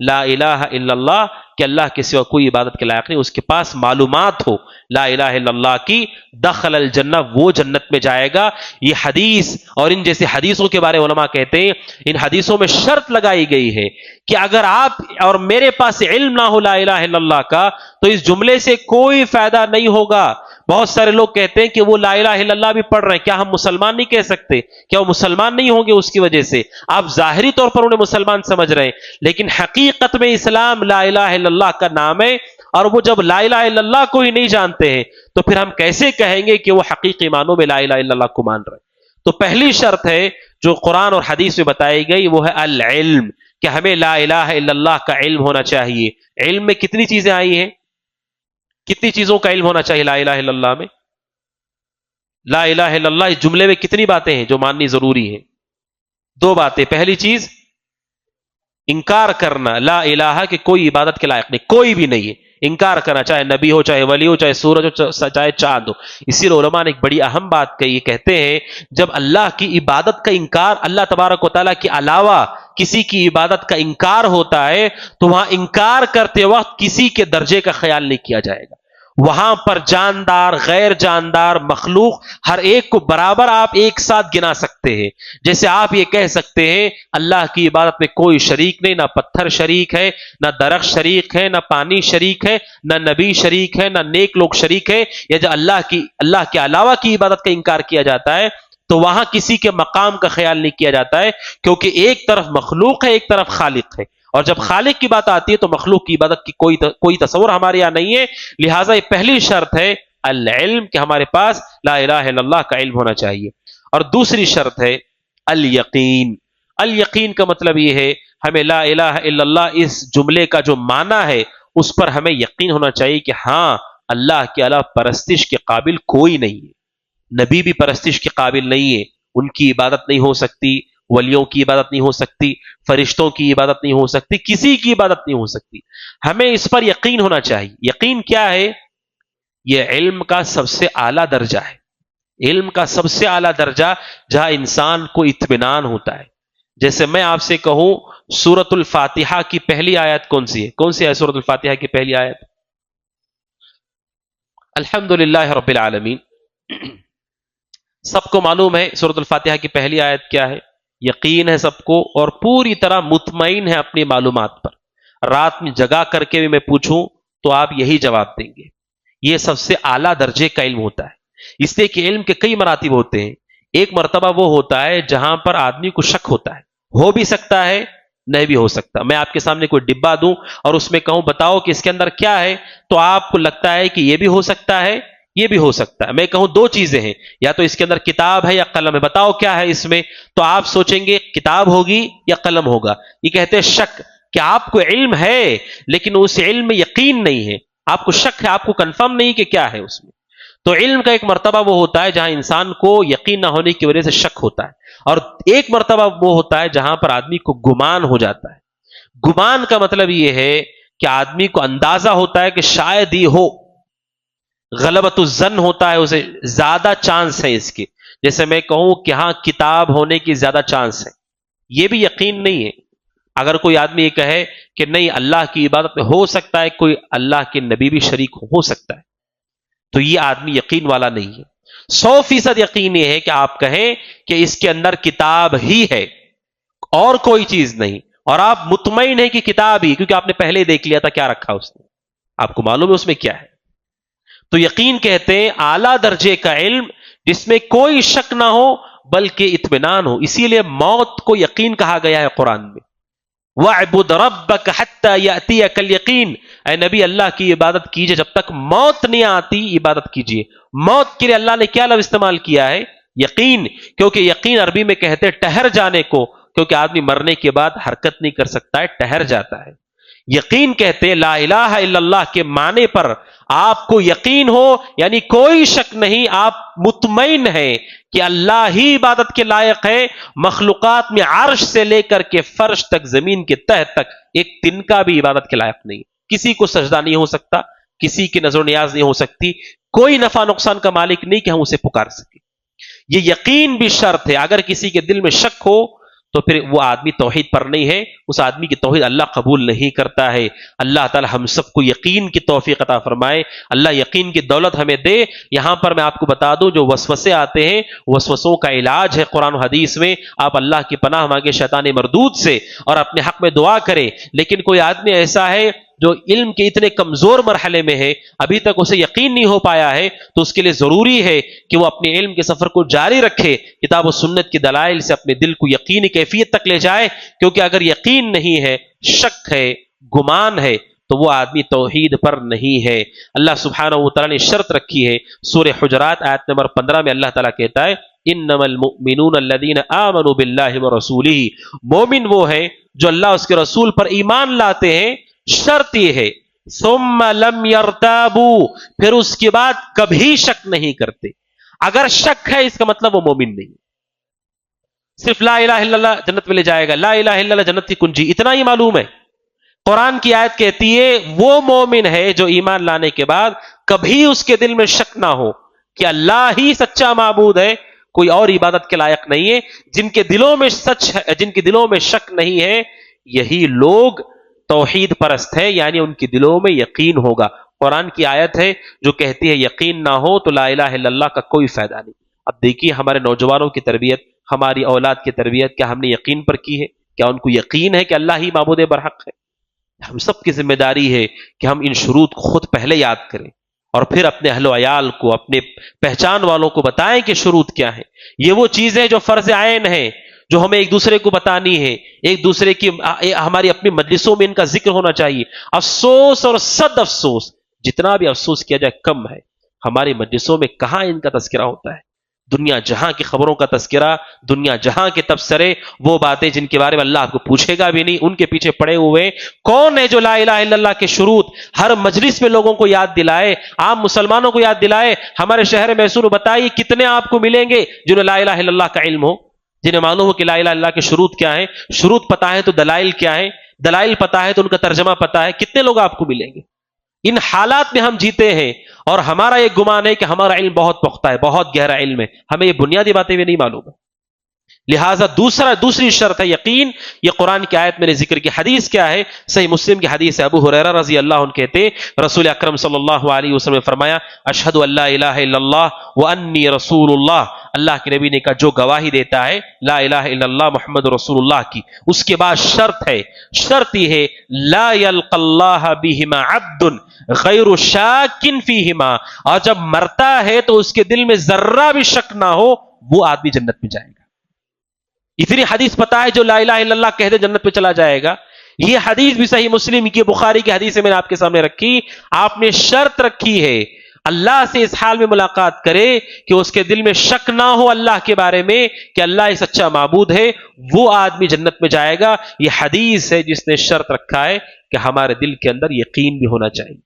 لا الہ الا اللہ کہ اللہ کے سوا کوئی عبادت کے لائق نہیں، اس کے پاس معلومات ہو لا الہ الا اللہ کی، دخل الجنہ، وہ جنت میں جائے گا۔ یہ حدیث اور ان جیسے حدیثوں کے بارے علماء کہتے ہیں ان حدیثوں میں شرط لگائی گئی ہے کہ اگر آپ اور میرے پاس علم نہ ہو لا الہ الا اللہ کا تو اس جملے سے کوئی فائدہ نہیں ہوگا۔ بہت سارے لوگ کہتے ہیں کہ وہ لا الہ الا اللہ بھی پڑھ رہے ہیں، کیا ہم مسلمان نہیں کہہ سکتے؟ کیا وہ مسلمان نہیں ہوں گے اس کی وجہ سے؟ آپ ظاہری طور پر انہیں مسلمان سمجھ رہے ہیں، لیکن حقیقت میں اسلام لا الہ الا اللہ کا نام ہے، اور وہ جب لا الہ الا اللہ کو ہی نہیں جانتے ہیں تو پھر ہم کیسے کہیں گے کہ وہ حقیقی معنوں میں لا الہ الا اللہ کو مان رہے ہیں؟ تو پہلی شرط ہے جو قرآن اور حدیث میں بتائی گئی وہ ہے العلم، کہ ہمیں لا الہ الا اللہ کا علم ہونا چاہیے۔ علم میں کتنی چیزیں آئی ہیں؟ کتنی چیزوں کا علم ہونا چاہیے لا الہ الا اللہ میں؟ لا الہ الا اللہ اس جملے میں کتنی باتیں ہیں جو ماننی ضروری ہیں؟ 2 باتیں۔ پہلی چیز انکار کرنا لا الہ کہ کوئی عبادت کے لائق نہیں، کوئی بھی نہیں ہے، انکار کرنا، چاہے نبی ہو، چاہے ولی ہو، چاہے سورج ہو، چاہے چاند ہو۔ اسی لیے علماء نے ایک بڑی اہم بات کہی، کہتے ہیں جب اللہ کی عبادت کا انکار، اللہ تبارک و تعالیٰ کے علاوہ کسی کی عبادت کا انکار ہوتا ہے تو وہاں انکار کرتے وقت کسی کے درجے کا خیال نہیں کیا جائے گا۔ وہاں پر جاندار، غیر جاندار مخلوق ہر ایک کو برابر آپ ایک ساتھ گنا سکتے ہیں۔ جیسے آپ یہ کہہ سکتے ہیں اللہ کی عبادت میں کوئی شریک نہیں، نہ پتھر شریک ہے، نہ درخت شریک ہے، نہ پانی شریک ہے، نہ نبی شریک ہے، نہ نیک لوگ شریک ہے، یا جو اللہ کے علاوہ کی عبادت کا انکار کیا جاتا ہے تو وہاں کسی کے مقام کا خیال نہیں کیا جاتا ہے، کیونکہ ایک طرف مخلوق ہے، ایک طرف خالق ہے، اور جب خالق کی بات آتی ہے تو مخلوق کی عبادت کی کوئی تصور ہمارے یہاں نہیں ہے۔ لہٰذا یہ پہلی شرط ہے العلم، کہ ہمارے پاس لا الہ الا اللہ کا علم ہونا چاہیے، اور دوسری شرط ہے الیقین۔ الیقین کا مطلب یہ ہے ہمیں لا الہ الا اللہ اس جملے کا جو معنی ہے اس پر ہمیں یقین ہونا چاہیے کہ ہاں اللہ کے علاوہ پرستش کے قابل کوئی نہیں ہے، نبی بھی پرستش کے قابل نہیں ہے، ان کی عبادت نہیں ہو سکتی، ولیوں کی عبادت نہیں ہو سکتی، فرشتوں کی عبادت نہیں ہو سکتی، کسی کی عبادت نہیں ہو سکتی۔ ہمیں اس پر یقین ہونا چاہیے۔ یقین کیا ہے؟ یہ علم کا سب سے اعلیٰ درجہ ہے، علم کا سب سے اعلیٰ درجہ جہاں انسان کو اطمینان ہوتا ہے۔ جیسے میں آپ سے کہوں سورۃ الفاتحہ کی پہلی آیت کون سی ہے؟ کون سی ہے سورۃ الفاتحہ کی پہلی آیت؟ الحمدللہ رب العالمین۔ سب کو معلوم ہے سورۃ الفاتحہ کی پہلی آیت کیا ہے، یقین ہے سب کو، اور پوری طرح مطمئن ہے اپنی معلومات پر۔ رات میں جگا کر کے بھی میں پوچھوں تو آپ یہی جواب دیں گے۔ یہ سب سے اعلیٰ درجے کا علم ہوتا ہے، اس لیے کہ علم کے کئی مراتب ہوتے ہیں۔ ایک مرتبہ وہ ہوتا ہے جہاں پر آدمی کو شک ہوتا ہے، ہو بھی سکتا ہے نہیں بھی ہو سکتا۔ میں آپ کے سامنے کوئی ڈبہ دوں اور اس میں کہوں بتاؤ کہ اس کے اندر کیا ہے، تو آپ کو لگتا ہے کہ یہ بھی ہو سکتا ہے، یہ بھی ہو سکتا ہے۔ میں کہوں دو چیزیں ہیں، یا تو اس کے اندر کتاب ہے یا قلم ہے، بتاؤ کیا ہے اس میں، تو آپ سوچیں گے کتاب ہوگی یا قلم ہوگا۔ یہ کہتے ہیں شک، کہ آپ کو علم ہے لیکن اس علم میں یقین نہیں ہے، آپ کو شک ہے، آپ کو کنفرم نہیں کہ کیا ہے اس میں۔ تو علم کا ایک مرتبہ وہ ہوتا ہے جہاں انسان کو یقین نہ ہونے کی وجہ سے شک ہوتا ہے، اور ایک مرتبہ وہ ہوتا ہے جہاں پر آدمی کو گمان ہو جاتا ہے۔ گمان کا مطلب یہ ہے کہ آدمی کو اندازہ ہوتا ہے کہ شاید ہی ہو، غلبۃ الظن ہوتا ہے، اسے زیادہ چانس ہے اس کے۔ جیسے میں کہوں کہ ہاں کتاب ہونے کی زیادہ چانس ہے، یہ بھی یقین نہیں ہے۔ اگر کوئی آدمی یہ کہے کہ نہیں اللہ کی عبادت میں ہو سکتا ہے کوئی اللہ کے نبی بھی شریک ہو سکتا ہے، تو یہ آدمی یقین والا نہیں ہے۔ 100% یقین یہ ہے کہ آپ کہیں کہ اس کے اندر کتاب ہی ہے اور کوئی چیز نہیں، اور آپ مطمئن ہیں کہ کتاب ہی، کیونکہ آپ نے پہلے ہی دیکھ لیا تھا کیا رکھا اس نے، آپ کو معلوم ہے اس میں کیا ہے۔ تو یقین کہتے ہیں اعلیٰ درجے کا علم جس میں کوئی شک نہ ہو بلکہ اطمینان ہو۔ اسی لیے موت کو یقین کہا گیا ہے قرآن میں، وَاعْبُدْ رَبَّكَ حَتَّى يَأْتِيَكَ الْيَقِينُ، اے نبی اللہ کی عبادت کیجئے جب تک موت نہیں آتی، عبادت کیجئے۔ موت کے لیے اللہ نے کیا لفظ استعمال کیا ہے؟ یقین، کیونکہ یقین عربی میں کہتے ہیں ٹہر جانے کو، کیونکہ آدمی مرنے کے بعد حرکت نہیں کر سکتا ہے، ٹہر جاتا ہے۔ یقین کہتے ہیں لا الہ الا اللہ کے معنی پر آپ کو یقین ہو، یعنی کوئی شک نہیں، آپ مطمئن ہیں کہ اللہ ہی عبادت کے لائق ہے۔ مخلوقات میں عرش سے لے کر کے فرش تک، زمین کے تہ تک ایک تنکا بھی عبادت کے لائق نہیں، کسی کو سجدہ نہیں ہو سکتا، کسی کی نظر و نیاز نہیں ہو سکتی، کوئی نفع نقصان کا مالک نہیں کہ ہم اسے پکار سکیں۔ یہ یقین بھی شرط ہے۔ اگر کسی کے دل میں شک ہو تو پھر وہ آدمی توحید پر نہیں ہے، اس آدمی کی توحید اللہ قبول نہیں کرتا ہے۔ اللہ تعالی ہم سب کو یقین کی توفیق عطا فرمائے، اللہ یقین کی دولت ہمیں دے۔ یہاں پر میں آپ کو بتا دوں جو وسوسے آتے ہیں، وسوسوں کا علاج ہے قرآن و حدیث میں، آپ اللہ کی پناہ مانگے شیطان مردود سے اور اپنے حق میں دعا کریں۔ لیکن کوئی آدمی ایسا ہے جو علم کے اتنے کمزور مرحلے میں ہے، ابھی تک اسے یقین نہیں ہو پایا ہے، تو اس کے لیے ضروری ہے کہ وہ اپنے علم کے سفر کو جاری رکھے، کتاب و سنت کی دلائل سے اپنے دل کو یقینی کیفیت تک لے جائے، کیونکہ اگر یقین نہیں ہے، شک ہے، گمان ہے، تو وہ آدمی توحید پر نہیں ہے۔ اللہ سبحانہ و تعالیٰ نے شرط رکھی ہے، سورہ حجرات آیت نمبر 15 میں اللہ تعالیٰ کہتا ہے انما المؤمنون الذین آمنوا باللہ ورسولہ، مومن وہ ہے جو اللہ اس کے رسول پر ایمان لاتے ہیں، شرط یہ ہے ثم لم یرتابوا، پھر اس کے بعد کبھی شک نہیں کرتے۔ اگر شک ہے اس کا مطلب وہ مومن نہیں، صرف لا الہ الا اللہ جنت میں لے جائے گا، لا الہ الا اللہ جنت کی کنجی، اتنا ہی معلوم ہے، قرآن کی آیت کہتی ہے وہ مومن ہے جو ایمان لانے کے بعد کبھی اس کے دل میں شک نہ ہو کہ اللہ ہی سچا معبود ہے، کوئی اور عبادت کے لائق نہیں ہے. جن کے دلوں میں جن کے دلوں میں شک نہیں ہے یہی لوگ توحید پرست ہے، یعنی ان کے دلوں میں یقین ہوگا. قرآن کی آیت ہے جو کہتی ہے یقین نہ ہو تو لا الہ الا اللہ کا کوئی فائدہ نہیں. اب دیکھیے ہمارے نوجوانوں کی تربیت، ہماری اولاد کی تربیت کیا ہم نے یقین پر کی ہے؟ کیا ان کو یقین ہے کہ اللہ ہی معبود برحق ہے؟ ہم سب کی ذمہ داری ہے کہ ہم ان شروط کو خود پہلے یاد کریں اور پھر اپنے اہل و عیال کو، اپنے پہچان والوں کو بتائیں کہ شروط کیا ہیں. یہ وہ چیزیں جو فرض عین ہیں، جو ہمیں ایک دوسرے کو بتانی ہے، ایک دوسرے کی ہماری اپنی مجلسوں میں ان کا ذکر ہونا چاہیے. افسوس اور صد افسوس، جتنا بھی افسوس کیا جائے کم ہے. ہماری مجلسوں میں کہاں ان کا تذکرہ ہوتا ہے؟ دنیا جہاں کی خبروں کا تذکرہ، دنیا جہاں کے تبصرے، وہ باتیں جن کے بارے میں اللہ آپ کو پوچھے گا بھی نہیں، ان کے پیچھے پڑے ہوئے. کون ہے جو لا الہ الا اللہ کے شروط ہر مجلس میں لوگوں کو یاد دلائے، عام مسلمانوں کو یاد دلائے؟ ہمارے شہر میسور بتائیے کتنے آپ کو ملیں گے جنہیں لا الہ الا اللہ کا علم ہو، جنہیں معلوم ہو کہ لا الہ الا اللہ کے شروط کیا ہیں، شروط پتہ ہے تو دلائل کیا ہیں، دلائل پتہ ہے تو ان کا ترجمہ پتہ ہے. کتنے لوگ آپ کو ملیں گے؟ ان حالات میں ہم جیتے ہیں اور ہمارا یہ گمان ہے کہ ہمارا علم بہت پختہ ہے، بہت گہرا علم ہے، ہمیں یہ بنیادی باتیں بھی نہیں معلوم ہے. لہٰذا دوسری شرط ہے یقین. یہ قرآن کی آیت میں نے ذکر کی. حدیث کیا ہے؟ صحیح مسلم کی حدیث ہے. ابو ہریرہ رضی اللہ عنہ کہتے رسول اکرم صلی اللہ علیہ وسلم نے فرمایا اشہد ان لا الہ الا اللہ وانی رسول اللہ. اللہ کے نبی نے کہا جو گواہی دیتا ہے لا الہ الا اللہ محمد رسول اللہ کی، اس کے بعد شرط یہ ہے لا یلقى اللہ بہما عبد غیر شاک فیہما، اور جب مرتا ہے تو اس کے دل میں ذرہ بھی شک نہ ہو، وہ آدمی جنت میں جائے گا. اتنی حدیث پتا ہے جو لا الہ الا اللہ کہہ دے جنت پہ چلا جائے گا. یہ حدیث بھی صحیح مسلم کی، بخاری کی حدیث میں نے آپ کے سامنے رکھی. آپ نے شرط رکھی ہے اللہ سے اس حال میں ملاقات کرے کہ اس کے دل میں شک نہ ہو اللہ کے بارے میں کہ اللہ ایک سچا معبود ہے، وہ آدمی جنت میں جائے گا. یہ حدیث ہے جس نے شرط رکھا ہے کہ ہمارے دل کے اندر یقین بھی ہونا چاہیے.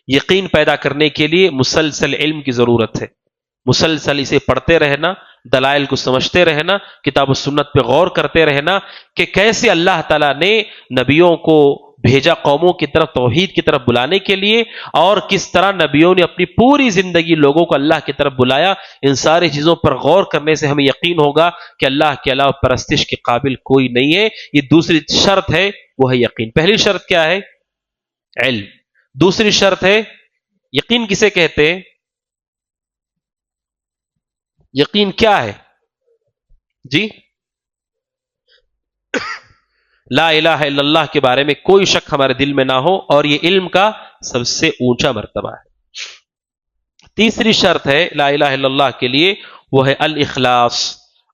یقین پیدا کرنے کے لیے مسلسل علم کی ضرورت ہے، مسلسل اسے پڑھتے رہنا، دلائل کو سمجھتے رہنا، کتاب و سنت پہ غور کرتے رہنا کہ کیسے اللہ تعالیٰ نے نبیوں کو بھیجا قوموں کی طرف توحید کی طرف بلانے کے لیے، اور کس طرح نبیوں نے اپنی پوری زندگی لوگوں کو اللہ کی طرف بلایا. ان ساری چیزوں پر غور کرنے سے ہمیں یقین ہوگا کہ اللہ کے علاوہ پرستش کے قابل کوئی نہیں ہے. یہ دوسری شرط ہے، وہ ہے یقین. پہلی شرط کیا ہے؟ علم. دوسری شرط ہے یقین. کسے کہتے ہیں؟ یقین کیا ہے جی؟ لا الہ الا اللہ کے بارے میں کوئی شک ہمارے دل میں نہ ہو، اور یہ علم کا سب سے اونچا مرتبہ ہے. تیسری شرط ہے لا الہ الا اللہ کے لیے، وہ ہے الاخلاص.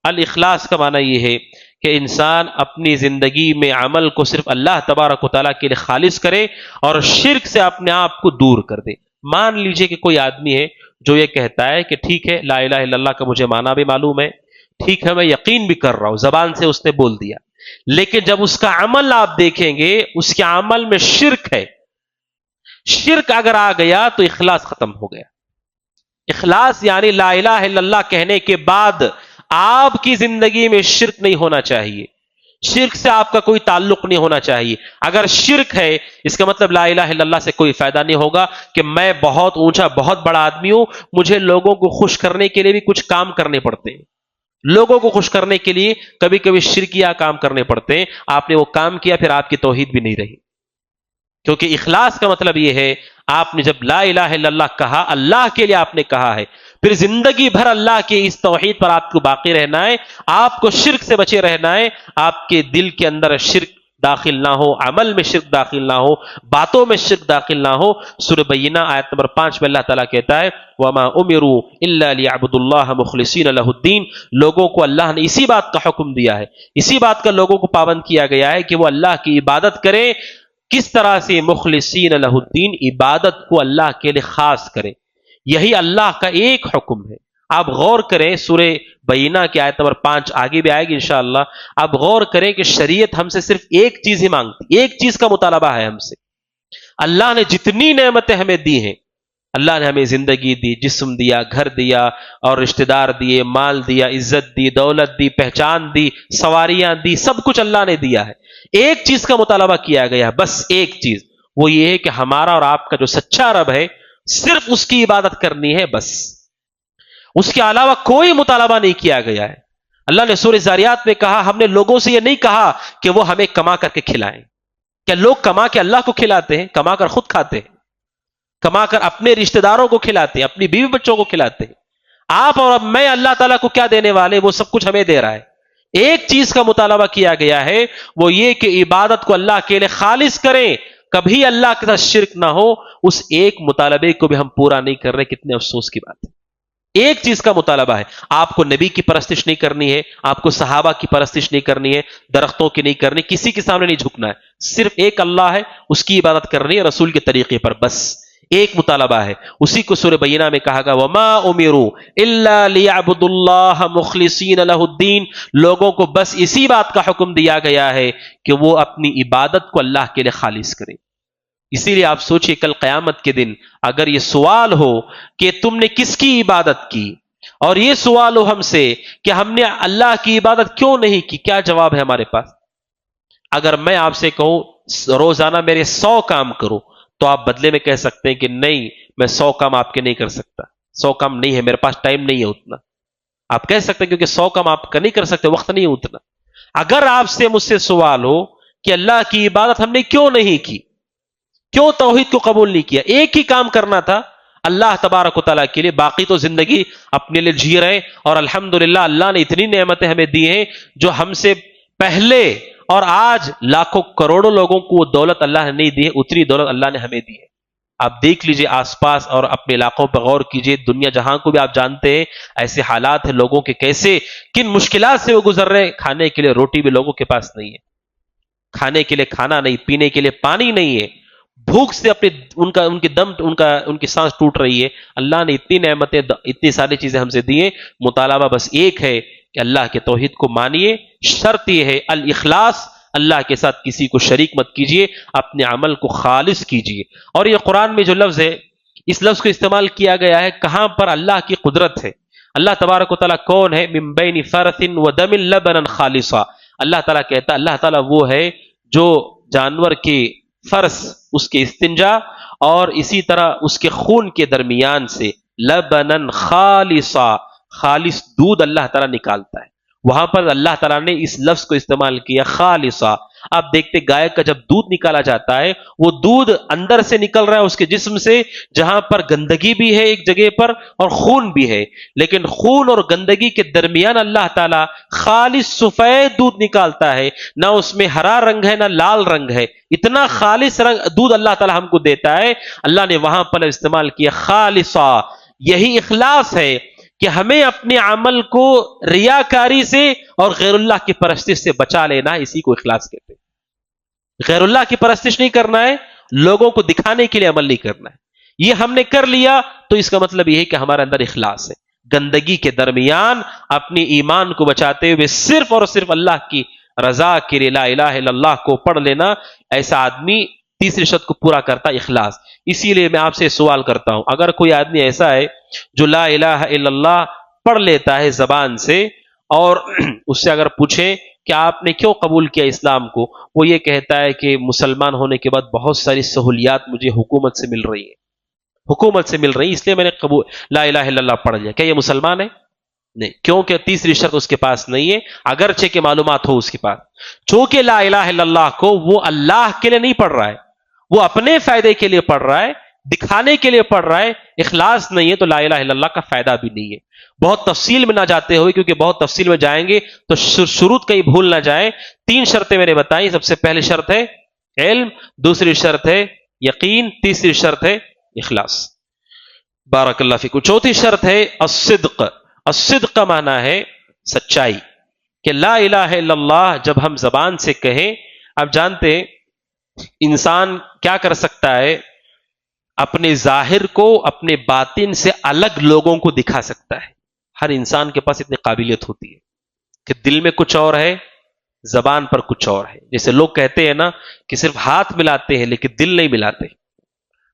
الاخلاص کا معنی یہ ہے کہ انسان اپنی زندگی میں عمل کو صرف اللہ تبارک و تعالیٰ کے لیے خالص کرے اور شرک سے اپنے آپ کو دور کر دے. مان لیجئے کہ کوئی آدمی ہے جو یہ کہتا ہے کہ ٹھیک ہے لا الہ الا اللہ کا مجھے معنی بھی معلوم ہے، ٹھیک ہے میں یقین بھی کر رہا ہوں، زبان سے اس نے بول دیا، لیکن جب اس کا عمل آپ دیکھیں گے اس کے عمل میں شرک ہے. شرک اگر آ گیا تو اخلاص ختم ہو گیا. اخلاص یعنی لا الہ الا اللہ کہنے کے بعد آپ کی زندگی میں شرک نہیں ہونا چاہیے، شرک سے آپ کا کوئی تعلق نہیں ہونا چاہیے. اگر شرک ہے اس کا مطلب لا الہ الا اللہ سے کوئی فائدہ نہیں ہوگا کہ میں بہت اونچا بہت بڑا آدمی ہوں، مجھے لوگوں کو خوش کرنے کے لیے بھی کچھ کام کرنے پڑتے ہیں، لوگوں کو خوش کرنے کے لیے کبھی کبھی شرکیہ کام کرنے پڑتے ہیں. آپ نے وہ کام کیا پھر آپ کی توحید بھی نہیں رہی. کیونکہ اخلاص کا مطلب یہ ہے آپ نے جب لا الہ الا اللہ کہا، اللہ کے لیے آپ نے کہا ہے، پھر زندگی بھر اللہ کے اس توحید پر آپ کو باقی رہنا ہے، آپ کو شرک سے بچے رہنا ہے. آپ کے دل کے اندر شرک داخل نہ ہو، عمل میں شرک داخل نہ ہو، باتوں میں شرک داخل نہ ہو. سورہ بینہ آیت نمبر 5 میں اللہ تعالیٰ کہتا ہے وَمَا أُمِرُوا إِلَّا لِيَعْبُدُوا اللَّهَ مُخْلِصِينَ لَهُ الدِّينَ. لوگوں کو اللہ نے اسی بات کا حکم دیا ہے، اسی بات کا لوگوں کو پابند کیا گیا ہے کہ وہ اللہ کی عبادت کریں. کس طرح سے؟ مخلصین لہ الدین، عبادت کو اللہ کے لیے خاص کریں. یہی اللہ کا ایک حکم ہے. آپ غور کریں سورہ بینہ کی آیت نمبر 5 آگے بھی آئے گی انشاءاللہ. آپ غور کریں کہ شریعت ہم سے صرف ایک چیز ہی مانگتی، ایک چیز کا مطالبہ ہے ہم سے. اللہ نے جتنی نعمتیں ہمیں دی ہیں اللہ نے ہمیں زندگی دی، جسم دیا، گھر دیا اور رشتہ دار دیے، مال دیا، عزت دی، دولت دی، پہچان دی، سواریاں دی، سب کچھ اللہ نے دیا ہے۔ ایک چیز کا مطالبہ کیا گیا ہے، بس ایک چیز، وہ یہ ہے کہ ہمارا اور آپ کا جو سچا رب ہے صرف اس کی عبادت کرنی ہے، بس اس کے علاوہ کوئی مطالبہ نہیں کیا گیا ہے۔ اللہ نے سورہ زاریات میں کہا، ہم نے لوگوں سے یہ نہیں کہا کہ وہ ہمیں کما کر کے کھلائیں۔ کیا لوگ کما کے اللہ کو کھلاتے ہیں؟ کما کر خود کھاتے ہیں، کما کر اپنے رشتہ داروں کو کھلاتے ہیں، اپنی بیوی بچوں کو کھلاتے ہیں۔ آپ اور اب میں اللہ تعالیٰ کو کیا دینے والے؟ وہ سب کچھ ہمیں دے رہا ہے۔ ایک چیز کا مطالبہ کیا گیا ہے، وہ یہ کہ عبادت کو اللہ کے لیے خالص کریں، کبھی اللہ کے ساتھ شرک نہ ہو۔ اس ایک مطالبے کو بھی ہم پورا نہیں کر رہے، کتنے افسوس کی بات ہے۔ ایک چیز کا مطالبہ ہے، آپ کو نبی کی پرستش نہیں کرنی ہے، آپ کو صحابہ کی پرستش نہیں کرنی ہے، درختوں کی نہیں کرنی، کسی کے سامنے نہیں جھکنا ہے، صرف ایک اللہ ہے، اس کی عبادت کرنی ہے رسول کے طریقے پر، بس ایک مطالبہ ہے۔ اسی کو سورہ بینہ میں کہا گیا، وَمَا أُمِرُوا إِلَّا لِيَعْبُدُوا اللَّهَ مُخْلِصِينَ لَهُ الدِّينَ، لوگوں کو بس اسی بات کا حکم دیا گیا ہے کہ وہ اپنی عبادت کو اللہ کے لیے خالص کریں۔ اسی لیے آپ سوچئے کل قیامت کے دن اگر یہ سوال ہو کہ تم نے کس کی عبادت کی، اور یہ سوال ہو ہم سے کہ ہم نے اللہ کی عبادت کیوں نہیں کی، کیا جواب ہے ہمارے پاس؟ اگر میں آپ سے کہوں روزانہ میرے 100 کام کرو، تو آپ بدلے میں کہہ سکتے ہیں کہ نہیں، میں 100 کام آپ کے نہیں کر سکتا، 100 کام نہیں ہے، میرے پاس ٹائم نہیں ہے اتنا۔ آپ کہہ سکتے ہیں کیونکہ 100 کام آپ کا نہیں کر سکتے، وقت نہیں ہے اتنا۔ اگر آپ سے مجھ سے سوال ہو کہ اللہ کی عبادت ہم نے کیوں نہیں کی، کیوں توحید کو قبول نہیں کیا، ایک ہی کام کرنا تھا اللہ تبارک و تعالیٰ کے لیے، باقی تو زندگی اپنے لیے جی رہے، اور الحمدللہ اللہ نے اتنی نعمتیں ہمیں دی ہیں جو ہم سے پہلے اور آج لاکھوں کروڑوں لوگوں کو وہ دولت اللہ نے نہیں دی ہے، اتنی دولت اللہ نے ہمیں دی ہے۔ آپ دیکھ لیجئے آس پاس اور اپنے علاقوں پر غور کیجئے، دنیا جہاں کو بھی آپ جانتے ہیں ایسے حالات ہیں لوگوں کے، کیسے کن مشکلات سے وہ گزر رہے ہیں۔ کھانے کے لیے روٹی بھی لوگوں کے پاس نہیں ہے، کھانے کے لیے کھانا نہیں، پینے کے لیے پانی نہیں ہے، بھوک سے ان کی سانس ٹوٹ رہی ہے۔ اللہ نے اتنی نعمتیں، اتنی ساری چیزیں ہم سے دی ہیں، مطالبہ بس ایک ہے کہ اللہ کے توحید کو مانیے، شرط یہ ہے الاخلاص، اللہ کے ساتھ کسی کو شریک مت کیجیے، اپنے عمل کو خالص کیجیے۔ اور یہ قرآن میں جو لفظ ہے، اس لفظ کو استعمال کیا گیا ہے کہاں پر؟ اللہ کی قدرت ہے۔ اللہ تبارک و تعالیٰ کون ہے؟ من بین فرث ودم لبنا خالصا، اللہ تعالیٰ کہتا ہے، اللہ تعالیٰ وہ ہے جو جانور کی فرث، اس کے استنجا اور اسی طرح اس کے خون کے درمیان سے لبنن خالصا، خالص دودھ اللہ تعالیٰ نکالتا ہے۔ وہاں پر اللہ تعالیٰ نے اس لفظ کو استعمال کیا خالصا۔ آپ دیکھتے گائے کا جب دودھ نکالا جاتا ہے، وہ دودھ اندر سے نکل رہا ہے اس کے جسم سے، جہاں پر گندگی بھی ہے ایک جگہ پر اور خون بھی ہے، لیکن خون اور گندگی کے درمیان اللہ تعالیٰ خالص سفید دودھ نکالتا ہے، نہ اس میں ہرا رنگ ہے نہ لال رنگ ہے، اتنا خالص دودھ اللہ تعالیٰ ہم کو دیتا ہے۔ اللہ نے وہاں پر استعمال کیا خالصا، یہی اخلاص ہے کہ ہمیں اپنے عمل کو ریاکاری سے اور غیر اللہ کی پرستش سے بچا لینا ہے، اسی کو اخلاص کہتے ہیں۔ غیر اللہ کی پرستش نہیں کرنا ہے، لوگوں کو دکھانے کے لیے عمل نہیں کرنا ہے۔ یہ ہم نے کر لیا تو اس کا مطلب یہ ہے کہ ہمارے اندر اخلاص ہے۔ گندگی کے درمیان اپنی ایمان کو بچاتے ہوئے صرف اور صرف اللہ کی رضا کے لیے لا الہ الا اللہ کو پڑھ لینا، ایسا آدمی تیسری شرط کو پورا کرتا اخلاص۔ اسی لیے میں آپ سے سوال کرتا ہوں، اگر کوئی آدمی ایسا ہے جو لا الہ الا اللہ پڑھ لیتا ہے زبان سے، اور اس سے اگر پوچھیں کہ آپ نے کیوں قبول کیا اسلام کو، وہ یہ کہتا ہے کہ مسلمان ہونے کے بعد بہت ساری سہولیات مجھے حکومت سے مل رہی ہیں، اس لیے میں نے لا الہ الا اللہ پڑھ لیا۔ کیا یہ مسلمان ہے؟ نہیں، کیونکہ تیسری شرط اس کے پاس نہیں ہے، اگرچہ کہ معلومات ہو اس کے پاس۔ چونکہ لا الہ الا اللہ کو وہ اللہ کے لیے نہیں پڑھ رہا ہے، وہ اپنے فائدے کے لیے پڑھ رہا ہے، دکھانے کے لیے پڑھ رہا ہے، اخلاص نہیں ہے تو لا الہ الا اللہ کا فائدہ بھی نہیں ہے۔ بہت تفصیل میں نہ جاتے ہوئے، کیونکہ بہت تفصیل میں جائیں گے تو شروط کہیں بھول نہ جائیں، 3 شرطیں میں نے بتائیں۔ سب سے پہلی شرط ہے علم، دوسری شرط ہے یقین، تیسری شرط ہے اخلاص۔ بارک اللہ فیکم۔ چوتھی شرط ہے الصدق۔ الصدق کا معنی ہے سچائی، کہ لا الہ الا اللہ جب ہم زبان سے کہیں، آپ جانتے ہیں انسان کیا کر سکتا ہے، اپنے ظاہر کو اپنے باطن سے الگ لوگوں کو دکھا سکتا ہے۔ ہر انسان کے پاس اتنی قابلیت ہوتی ہے کہ دل میں کچھ اور ہے، زبان پر کچھ اور ہے۔ جیسے لوگ کہتے ہیں نا کہ صرف ہاتھ ملاتے ہیں لیکن دل نہیں ملاتے،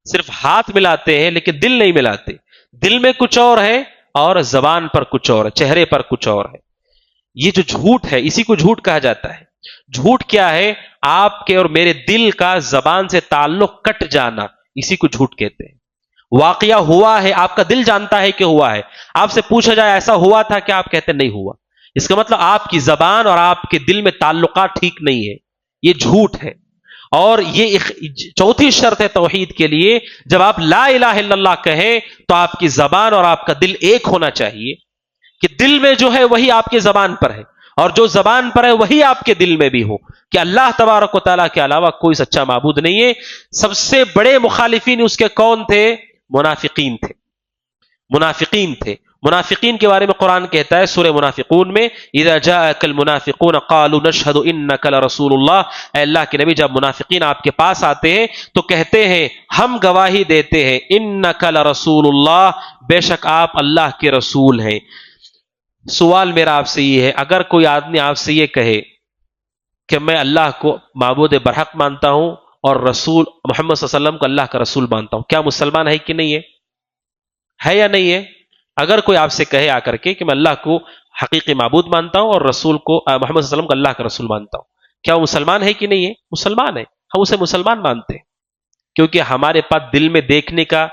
صرف ہاتھ ملاتے ہیں لیکن دل نہیں ملاتے. دل میں کچھ اور ہے اور زبان پر کچھ اور ہے، چہرے پر کچھ اور ہے. یہ جو جھوٹ ہے اسی کو جھوٹ کہا جاتا ہے. جھوٹ کیا ہے؟ آپ کے اور میرے دل کا زبان سے تعلق کٹ جانا، اسی کو جھوٹ کہتے ہیں. واقعہ ہوا ہے، آپ کا دل جانتا ہے کہ ہوا ہے، آپ سے پوچھا جائے ایسا ہوا تھا کہ آپ کہتے نہیں ہوا. اس کا مطلب آپ کی زبان اور آپ کے دل میں تعلقات ٹھیک نہیں ہے، یہ جھوٹ ہے. اور یہ چوتھی شرط ہے توحید کے لیے، جب آپ لا الہ الا اللہ کہیں تو آپ کی زبان اور آپ کا دل ایک ہونا چاہیے، کہ دل میں جو ہے وہی آپ کے زبان پر ہے اور جو زبان پر ہے وہی آپ کے دل میں بھی ہو، کہ اللہ تبارک و تعالیٰ کے علاوہ کوئی سچا معبود نہیں ہے. سب سے بڑے مخالفین اس کے کون تھے؟ منافقین تھے. منافقین تھے. منافقین کے بارے میں قرآن کہتا ہے سورہ منافقون میں، اذا جاءک المنافقون قالوا نشهد انک لرسول اللہ. اے اللہ کے نبی، جب منافقین آپ کے پاس آتے ہیں تو کہتے ہیں ہم گواہی دیتے ہیں انک لرسول اللہ، بے شک آپ اللہ کے رسول ہیں. سوال میرا آپ سے یہ ہے، اگر کوئی آدمی آپ سے یہ کہے کہ میں اللہ کو معبود برحق مانتا ہوں اور رسول محمد صلی اللہ علیہ وسلم کو اللہ کا رسول مانتا ہوں، کیا مسلمان ہے کہ نہیں ہے یا نہیں ہے؟ اگر کوئی آپ سے کہے آ کر کے کہ میں اللہ کو حقیقی معبود مانتا ہوں اور رسول کو محمد صلی اللہ علیہ وسلم کو اللہ کا رسول مانتا ہوں، کیا وہ مسلمان ہے کہ نہیں ہے؟ مسلمان ہے. ہم اسے مسلمان مانتے ہیں کیونکہ ہمارے پاس دل میں دیکھنے کا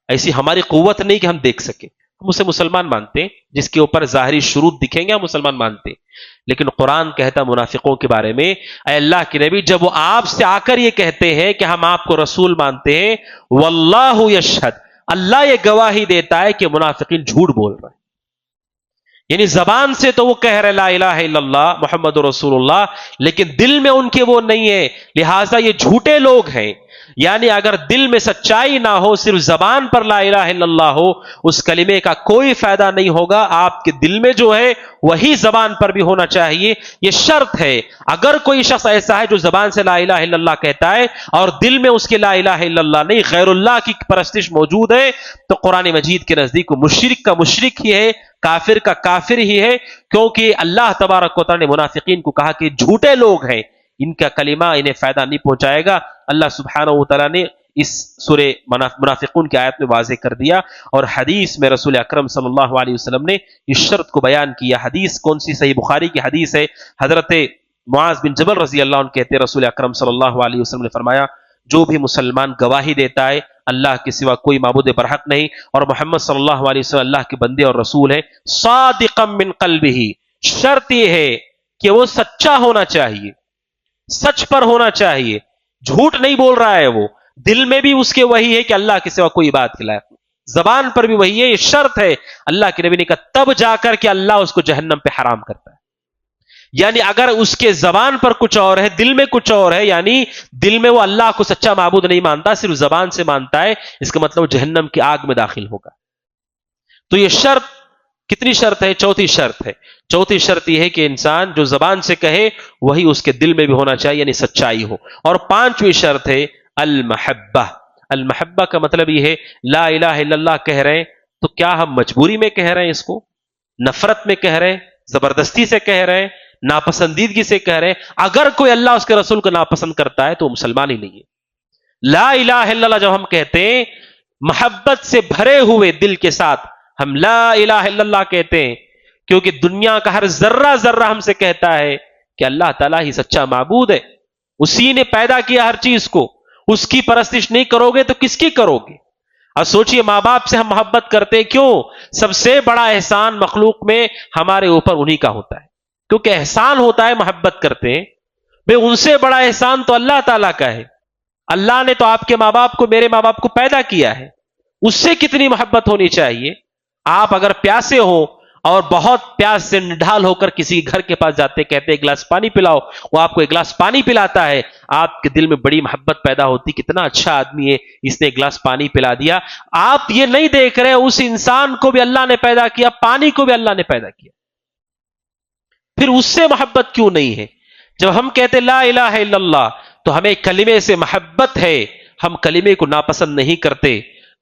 ایسی ہماری قوت نہیں کہ ہم دیکھ سکیں. ہم اسے مسلمان مانتے ہیں، جس کے اوپر ظاہری شروط دکھیں گے ہم مسلمان مانتے ہیں. لیکن قرآن کہتا منافقوں کے بارے میں، اے اللہ کے نبی، جب وہ آپ سے آ کر یہ کہتے ہیں کہ ہم آپ کو رسول مانتے ہیں، واللہ یشہد، اللہ یہ گواہی دیتا ہے کہ منافقین جھوٹ بول رہے ہیں. یعنی زبان سے تو وہ کہہ رہے لا الہ الا اللہ محمد رسول اللہ، لیکن دل میں ان کے وہ نہیں ہے، لہٰذا یہ جھوٹے لوگ ہیں. یعنی اگر دل میں سچائی نہ ہو، صرف زبان پر لا الہ الا اللہ ہو، اس کلمے کا کوئی فائدہ نہیں ہوگا. آپ کے دل میں جو ہے وہی زبان پر بھی ہونا چاہیے، یہ شرط ہے. اگر کوئی شخص ایسا ہے جو زبان سے لا الہ الا اللہ کہتا ہے اور دل میں اس کے لا الہ الا اللہ نہیں، غیر اللہ کی پرستش موجود ہے، تو قرآن مجید کے نزدیک مشرک کا مشرک ہی ہے، کافر کا کافر ہی ہے. کیونکہ اللہ تبارک و تعالیٰ نے منافقین کو کہا کہ جھوٹے لوگ ہیں، ان کا کلمہ انہیں فائدہ نہیں پہنچائے گا. اللہ سبحانہ و تعالیٰ نے اس سورہ منافقون کی آیت میں واضح کر دیا، اور حدیث میں رسول اکرم صلی اللہ علیہ وسلم نے اس شرط کو بیان کیا. حدیث کون سی؟ صحیح بخاری کی حدیث ہے. حضرت معاذ بن جبل رضی اللہ عنہ کہتے ہیں رسول اکرم صلی اللہ علیہ وسلم نے فرمایا، جو بھی مسلمان گواہی دیتا ہے اللہ کے سوا کوئی معبود برحق نہیں اور محمد صلی اللہ علیہ وسلم اللہ کے بندے اور رسول ہیں، صادقا من قلبہ، شرط یہ ہے کہ وہ سچا ہونا چاہیے، سچ پر ہونا چاہیے، جھوٹ نہیں بول رہا ہے. وہ دل میں بھی اس کے وہی ہے کہ اللہ کے سوا کوئی بات کے لائق نہیں، زبان پر بھی وہی ہے. یہ شرط ہے. اللہ کے نبی نے کہا تب جا کر کہ اللہ اس کو جہنم پہ حرام کرتا ہے. یعنی اگر اس کے زبان پر کچھ اور ہے، دل میں کچھ اور ہے، یعنی دل میں وہ اللہ کو سچا معبود نہیں مانتا، صرف زبان سے مانتا ہے، اس کا مطلب وہ جہنم کی آگ میں داخل ہوگا. تو یہ شرط کتنی شرط ہے؟ چوتھی شرط ہے. چوتھی شرط یہ ہے کہ انسان جو زبان سے کہے وہی اس کے دل میں بھی ہونا چاہیے، یعنی سچائی ہو. اور پانچویں شرط ہے المحبہ. المحبہ کا مطلب یہ ہے لا الہ الا اللہ کہہ رہے ہیں تو کیا ہم مجبوری میں کہہ رہے ہیں، اس کو نفرت میں کہہ رہے ہیں، زبردستی سے کہہ رہے ہیں، ناپسندیدگی سے کہہ رہے ہیں؟ اگر کوئی اللہ اس کے رسول کو ناپسند کرتا ہے تو وہ مسلمان ہی نہیں ہے. لا الہ الا اللہ جب ہم کہتے ہیں محبت سے بھرے ہوئے دل کے ساتھ ہم لا الہ الا اللہ کہتے ہیں، کیونکہ دنیا کا ہر ذرہ ذرہ ہم سے کہتا ہے کہ اللہ تعالیٰ ہی سچا معبود ہے، اسی نے پیدا کیا ہر چیز کو، اس کی پرستش نہیں کرو گے تو کس کی کرو گے؟ اور سوچئے ماں باپ سے ہم محبت کرتے کیوں؟ سب سے بڑا احسان مخلوق میں ہمارے اوپر انہی کا ہوتا ہے، کیونکہ احسان ہوتا ہے محبت کرتے ہیں. بے ان سے بڑا احسان تو اللہ تعالیٰ کا ہے. اللہ نے تو آپ کے ماں باپ کو، میرے ماں باپ کو پیدا کیا ہے، اس سے کتنی محبت ہونی چاہیے. آپ اگر پیاسے ہو اور بہت پیاس سے نڈھال ہو کر کسی گھر کے پاس جاتے، کہتے ایک گلاس پانی پلاؤ، وہ آپ کو ایک گلاس پانی پلاتا ہے، آپ کے دل میں بڑی محبت پیدا ہوتی، کتنا اچھا آدمی ہے، اس نے ایک گلاس پانی پلا دیا. آپ یہ نہیں دیکھ رہے اس انسان کو بھی اللہ نے پیدا کیا، پانی کو بھی اللہ نے پیدا کیا، پھر اس سے محبت کیوں نہیں ہے؟ جب ہم کہتے لا الہ الا اللہ تو ہمیں کلمے سے محبت ہے، ہم کلمے کو ناپسند نہیں کرتے.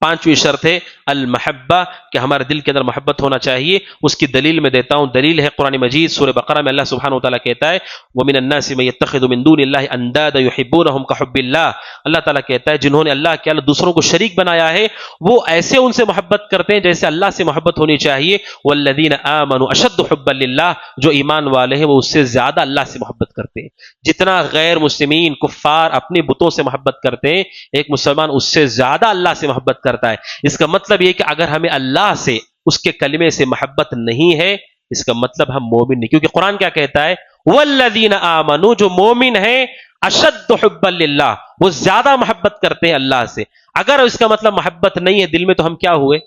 پانچویں شرط ہے المحبہ، کہ ہمارے دل کے اندر محبت ہونا چاہیے. اس کی دلیل میں دیتا ہوں. دلیل ہے قرآن مجید سورہ بقرہ میں اللہ سبحانہ وتعالیٰ کہتا ہے وَمِنَ النَّاسِ مَن يَتَّخِذُ مِن دُونِ اللَّهِ أَندَادًا يُحِبُّونَهُم كَحُبِّ اللَّهِ. اللہ تعالیٰ کہتا ہے جنہوں نے اللہ کے علاوہ دوسروں کو شریک بنایا ہے وہ ایسے ان سے محبت کرتے ہیں جیسے اللہ سے محبت ہونی چاہیے. وَالَّذِينَ آمَنُوا أَشَدُّ حُبًّا لِلَّهِ، جو ایمان والے ہیں وہ اس سے زیادہ اللہ سے محبت کرتے ہیں. جتنا غیر مسلمین کفار اپنے بتوں سے محبت کرتے ہیں، ایک مسلمان اس سے زیادہ اللہ سے محبت کرتا ہے. اس کا مطلب یہ کہ اگر ہمیں اللہ سے اس کے کلمے سے محبت نہیں ہے، اس کا مطلب ہم مومن نہیں. کیونکہ قرآن کیا کہتا ہے والذین آمنوا، جو مومن ہیں اشد حبا للہ، وہ زیادہ محبت کرتے ہیں اللہ سے. اگر اس کا مطلب محبت نہیں ہے دل میں تو ہم کیا ہوئے؟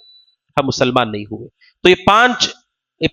ہم مسلمان نہیں ہوئے. تو یہ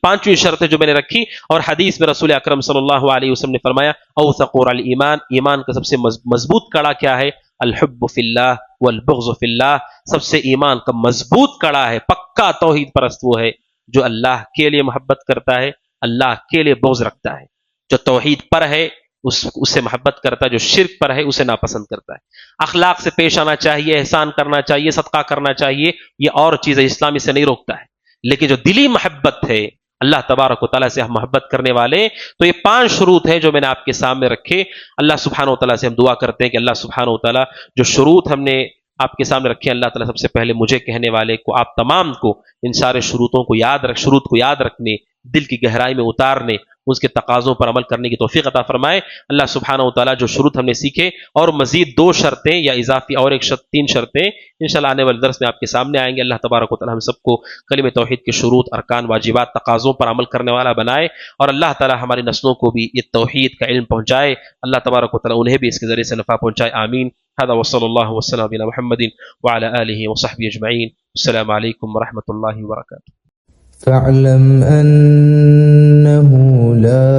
پانچویں شرط ہے جو میں نے رکھی. اور حدیث میں رسول اکرم صلی اللہ علیہ وسلم نے فرمایا اوثق الایمان، ایمان کا سب سے مضبوط کڑا کیا ہے؟ الحب فی اللہ والبغض فی اللہ. سب سے ایمان کا مضبوط کڑا ہے، پکا توحید پرست وہ ہے جو اللہ کے لیے محبت کرتا ہے، اللہ کے لیے بغض رکھتا ہے. جو توحید پر ہے اس سے محبت کرتا ہے، جو شرک پر ہے اسے ناپسند کرتا ہے. اخلاق سے پیش آنا چاہیے، احسان کرنا چاہیے، صدقہ کرنا چاہیے، یہ اور چیزیں اسلام اسے نہیں روکتا ہے. لیکن جو دلی محبت ہے اللہ تبارک و تعالیٰ سے ہم محبت کرنے والے، تو یہ 5 شروط ہیں جو میں نے آپ کے سامنے رکھے. اللہ سبحانہ و تعالیٰ سے ہم دعا کرتے ہیں کہ اللہ سبحانہ و تعالیٰ جو شروط ہم نے آپ کے سامنے رکھے، اللہ تعالیٰ سب سے پہلے مجھے کہنے والے کو، آپ تمام کو ان سارے شروط کو یاد رکھنے، دل کی گہرائی میں اتارنے، اس کے تقاضوں پر عمل کرنے کی توفیق عطا فرمائے. اللہ سبحانہ و تعالیٰ جو شروط ہم نے سیکھے اور مزید 2 شرطیں یا اضافی اور 3 شرطیں انشاءاللہ آنے والے درس میں آپ کے سامنے آئیں گے. اللہ تبارک و تعالیٰ ہم سب کو کلمہ توحید کے شروط، ارکان، واجبات، تقاضوں پر عمل کرنے والا بنائے، اور اللہ تعالیٰ ہماری نسلوں کو بھی یہ توحید کا علم پہنچائے. اللہ تبارک و تعالیٰ انہیں بھی اس کے ذریعے سے نفع پہنچائے. آمین. هذا وصلی اللہ وسلم علی محمد وعلى آلہ وصحبہ اجمعین. السلام علیکم ورحمۃ اللہ وبرکاتہ. فاعلم أنه لا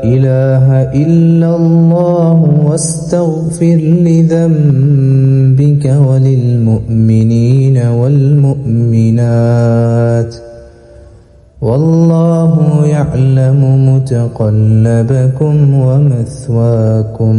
إله إلا الله واستغفر لذنبك وللمؤمنين والمؤمنات والله يعلم متقلبكم ومثواكم